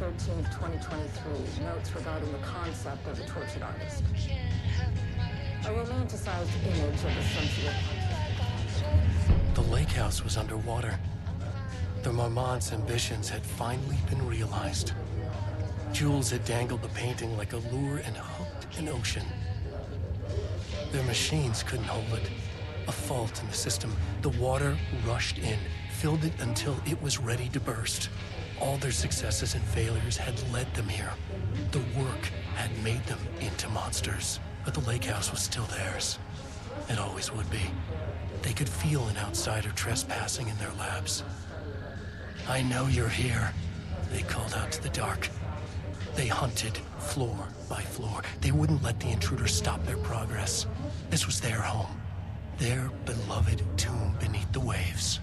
13th, 2023, notes regarding the concept of a tortured artist. A romanticized image of a sensitive... The lake house was underwater. The Marmont's ambitions had finally been realized. Jules had dangled the painting like a lure and hooked an ocean. Their machines couldn't hold it. A fault in the system. The water rushed in, filled it until it was ready to burst. All their successes and failures had led them here. The work had made them into monsters. But the lake house was still theirs. It always would be. They could feel an outsider trespassing in their labs. "I know you're here," they called out to the dark. They hunted floor by floor. They wouldn't let the intruders stop their progress. This was their home, their beloved tomb beneath the waves.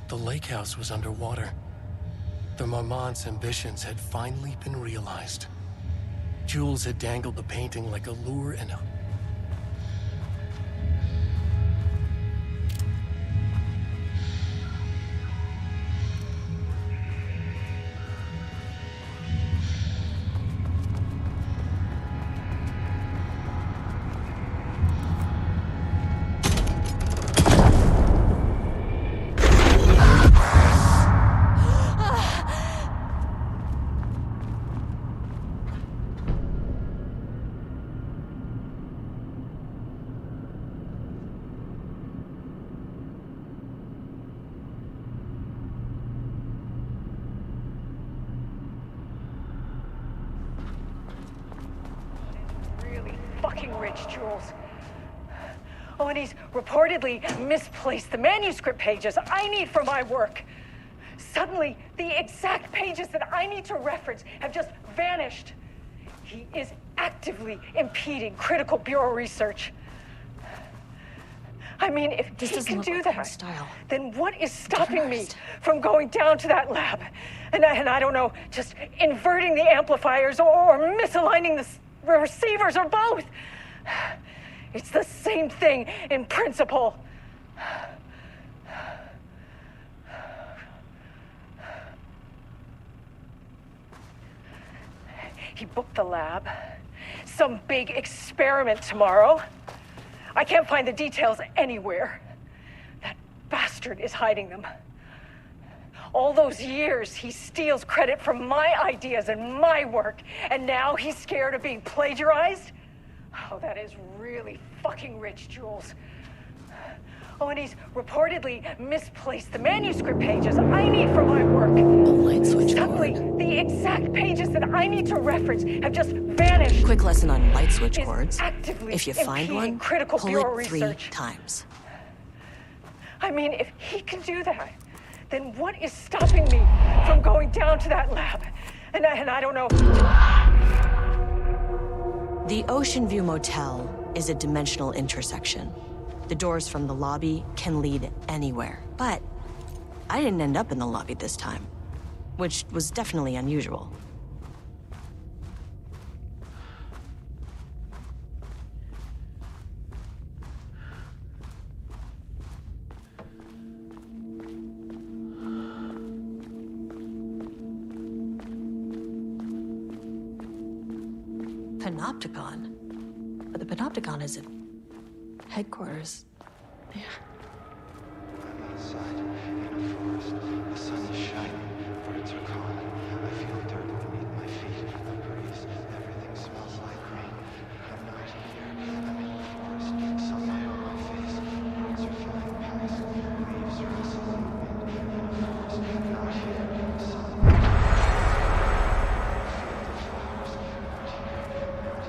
The lake house was underwater. The Marmont's ambitions had finally been realized. Jules had dangled the painting like a lure and fucking rich, Jules. Oh, and he's reportedly misplaced the manuscript pages I need for my work. Suddenly, the exact pages that I need to reference have just vanished. He is actively impeding critical bureau research. I mean, if he can do that, then what is stopping me from going down to that lab? And I don't know, just inverting the amplifiers or misaligning the receivers or both. It's the same thing in principle. He booked the lab. Some big experiment tomorrow. I can't find the details anywhere. That bastard is hiding them. All those years, he steals credit from my ideas and my work, and now he's scared of being plagiarized? Oh, that is really fucking rich, Jules. Oh, and he's reportedly misplaced the manuscript pages I need for my work. The light switch Suddenly, cord. the exact pages that I need to reference have just vanished. Quick lesson on light switch cords. Actively If you find impeding one, critical pull bureau it 3 research. times. I mean, if he can do that, then what is stopping me from going down to that lab? And I don't know. The Ocean View Motel is a dimensional intersection. The doors from the lobby can lead anywhere. But I didn't end up in the lobby this time, which was definitely unusual. Panopticon? But the Panopticon is at headquarters. Yeah. I'm outside in a forest. The sun is shining. Birds are calling. I feel dirt beneath my feet. The breeze. Everything smells like rain. I'm not here. I'm in the forest. Sunlight on my face. Birds are flying past. Leaves are rustling in the wind. In a forest. Not here. Sunlight. I feel the flowers. Not here. Not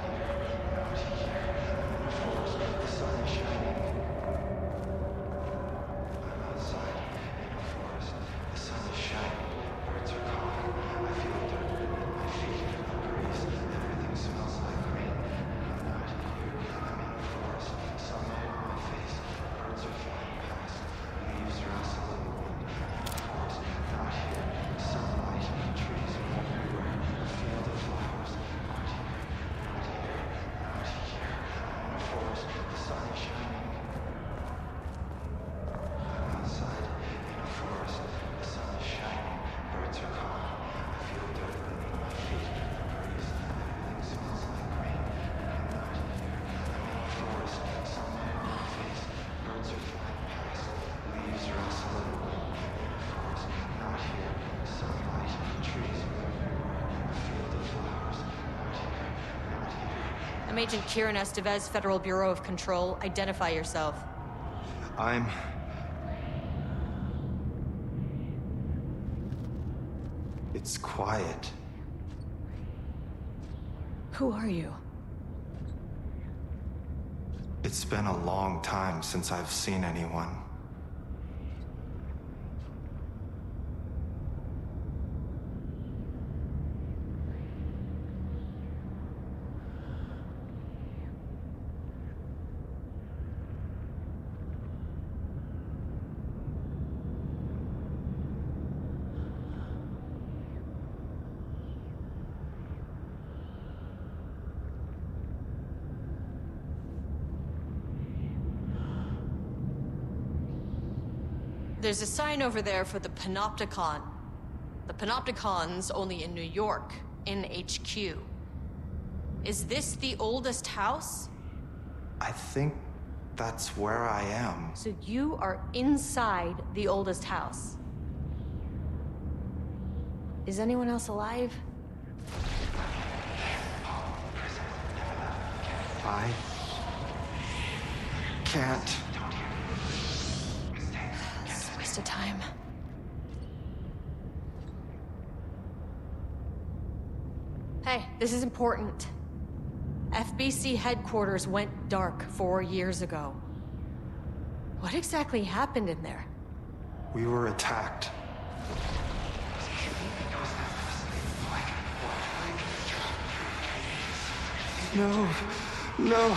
I'm Agent Kieran Estevez, Federal Bureau of Control. Identify yourself. It's quiet. Who are you? It's been a long time since I've seen anyone. There's a sign over there for the Panopticon. The Panopticon's only in New York, in HQ. Is this the oldest house? I think that's where I am. So you are inside the oldest house. Is anyone else alive? I can't. It's a waste of time. Hey, this is important. FBC headquarters went dark 4 years ago. What exactly happened in there? We were attacked. No, no,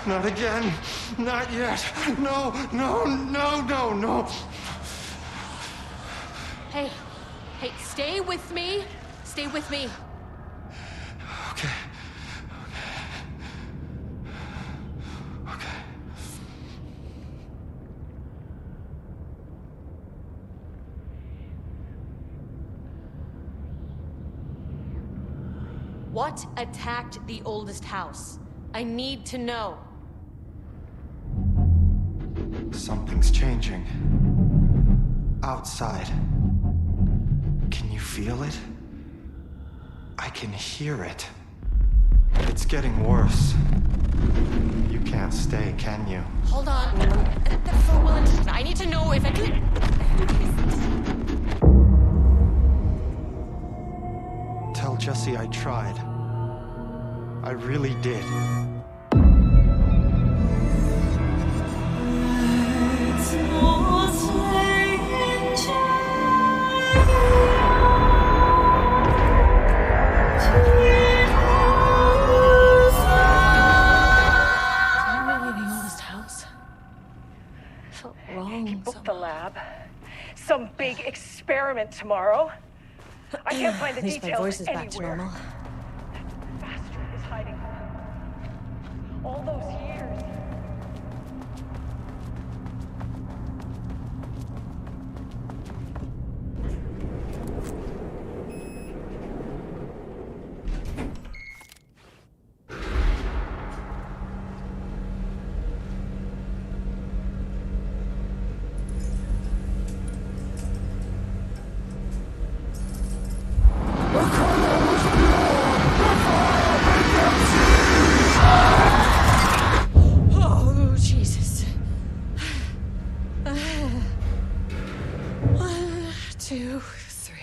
not again. Not yet. No, no, no, no, no. Hey, stay with me. Stay with me. Okay. Okay. What attacked the oldest house? I need to know. Something's changing. Outside. Can you feel it? I can hear it. It's getting worse. You can't stay, can you? Hold on. For well intentioned. I need to know if I can. Tell Jesse I tried. I really did. Book the lab. Some big experiment tomorrow. I can't find the At least details my voice is anywhere. back to normal. That bastard is hiding all those years. Oh, Jesus. 1, 2, 3.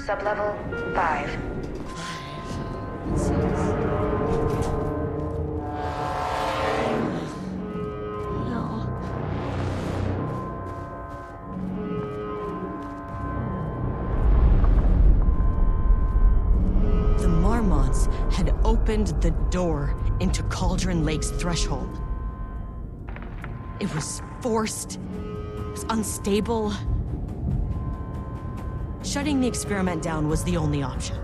Sublevel 5. 6. No. The Marmots had opened the door into Cauldron Lake's threshold. It was forced. It was unstable. Shutting the experiment down was the only option.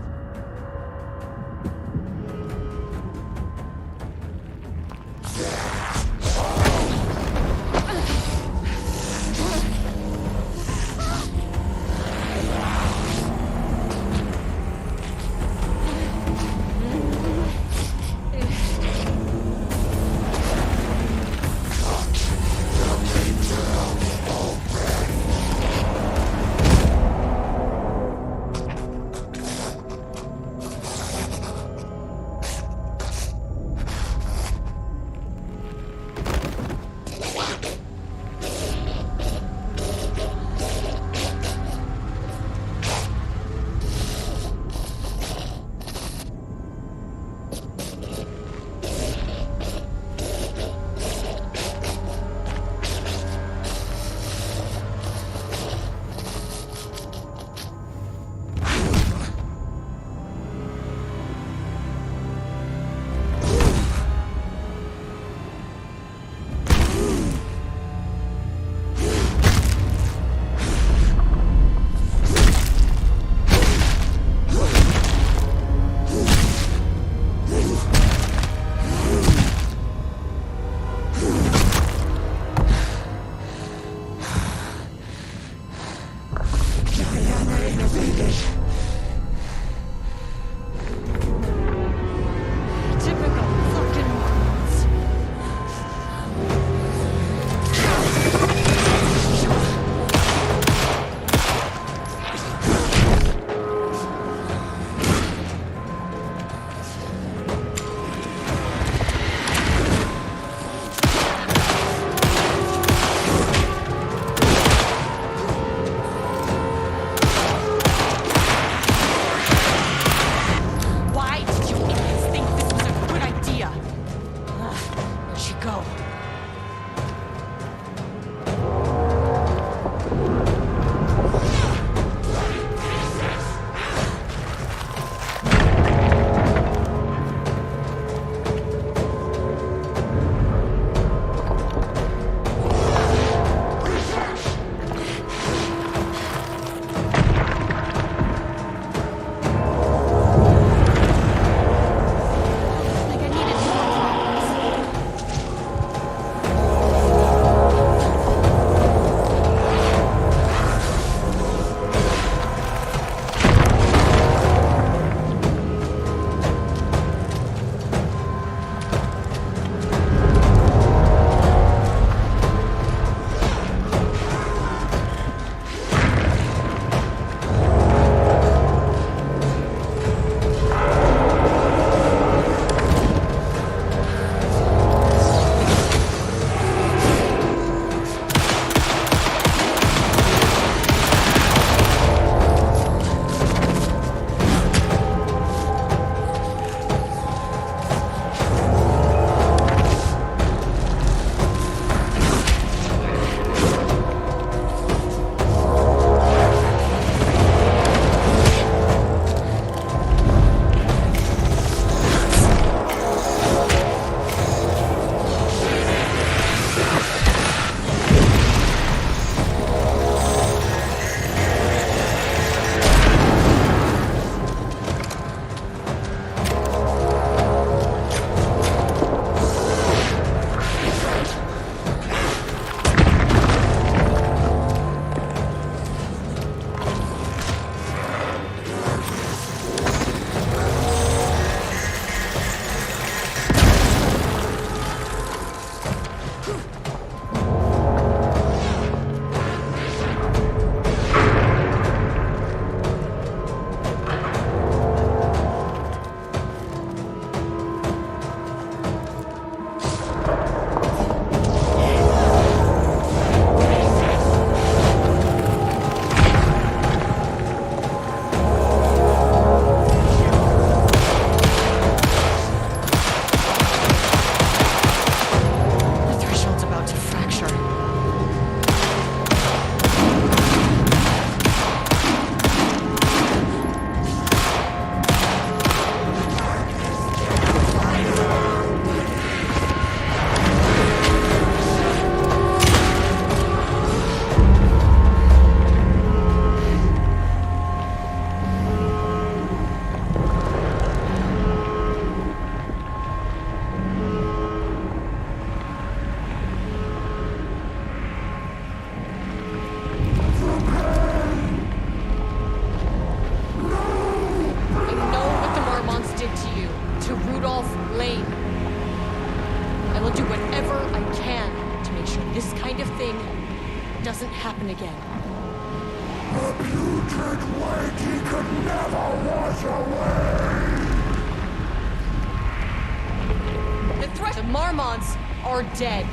Marmonts are dead.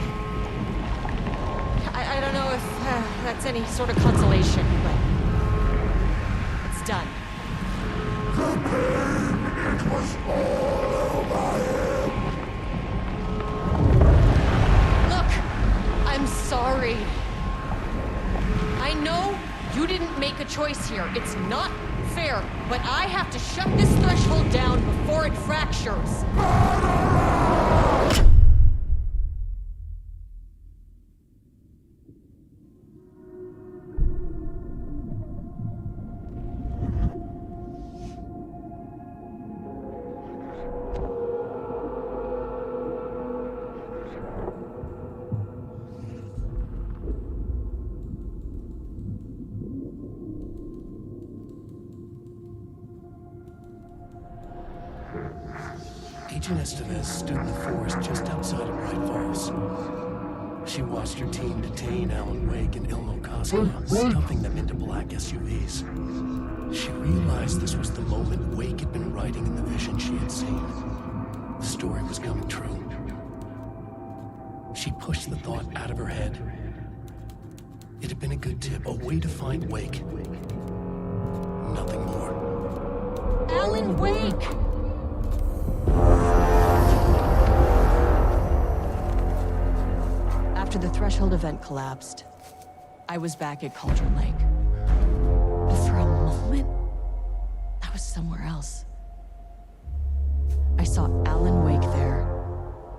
I don't know if that's any sort of consolation, but it's done. The pain, it was all over him. Look, I'm sorry. I know you didn't make a choice here. It's not fair, but I have to shut this threshold down before it fractures. Agent Estevez stood in the forest just outside of Bright Falls. She watched her team detain Alan Wake and Ilmo Koskela, stuffing them into black SUVs. She realized this was the moment Wake had been writing in the vision she had seen. The story was coming true. She pushed the thought out of her head. It had been a good tip, a way to find Wake. Nothing more. Alan Wake! After the Threshold event collapsed, I was back at Cauldron Lake. But for a moment, I was somewhere else. I saw Alan Wake there.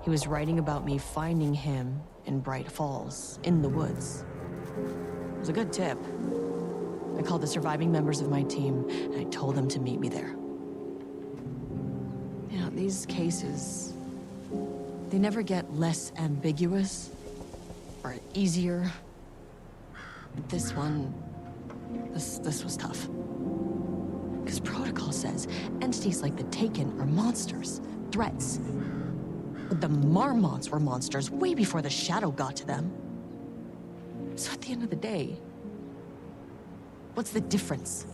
He was writing about me finding him in Bright Falls, in the woods. It was a good tip. I called the surviving members of my team, and I told them to meet me there. You know, these cases, they never get less ambiguous or easier. This one, this was tough. Because protocol says entities like the Taken are monsters, threats. But the Marmonts were monsters way before the Shadow got to them. So at the end of the day, what's the difference?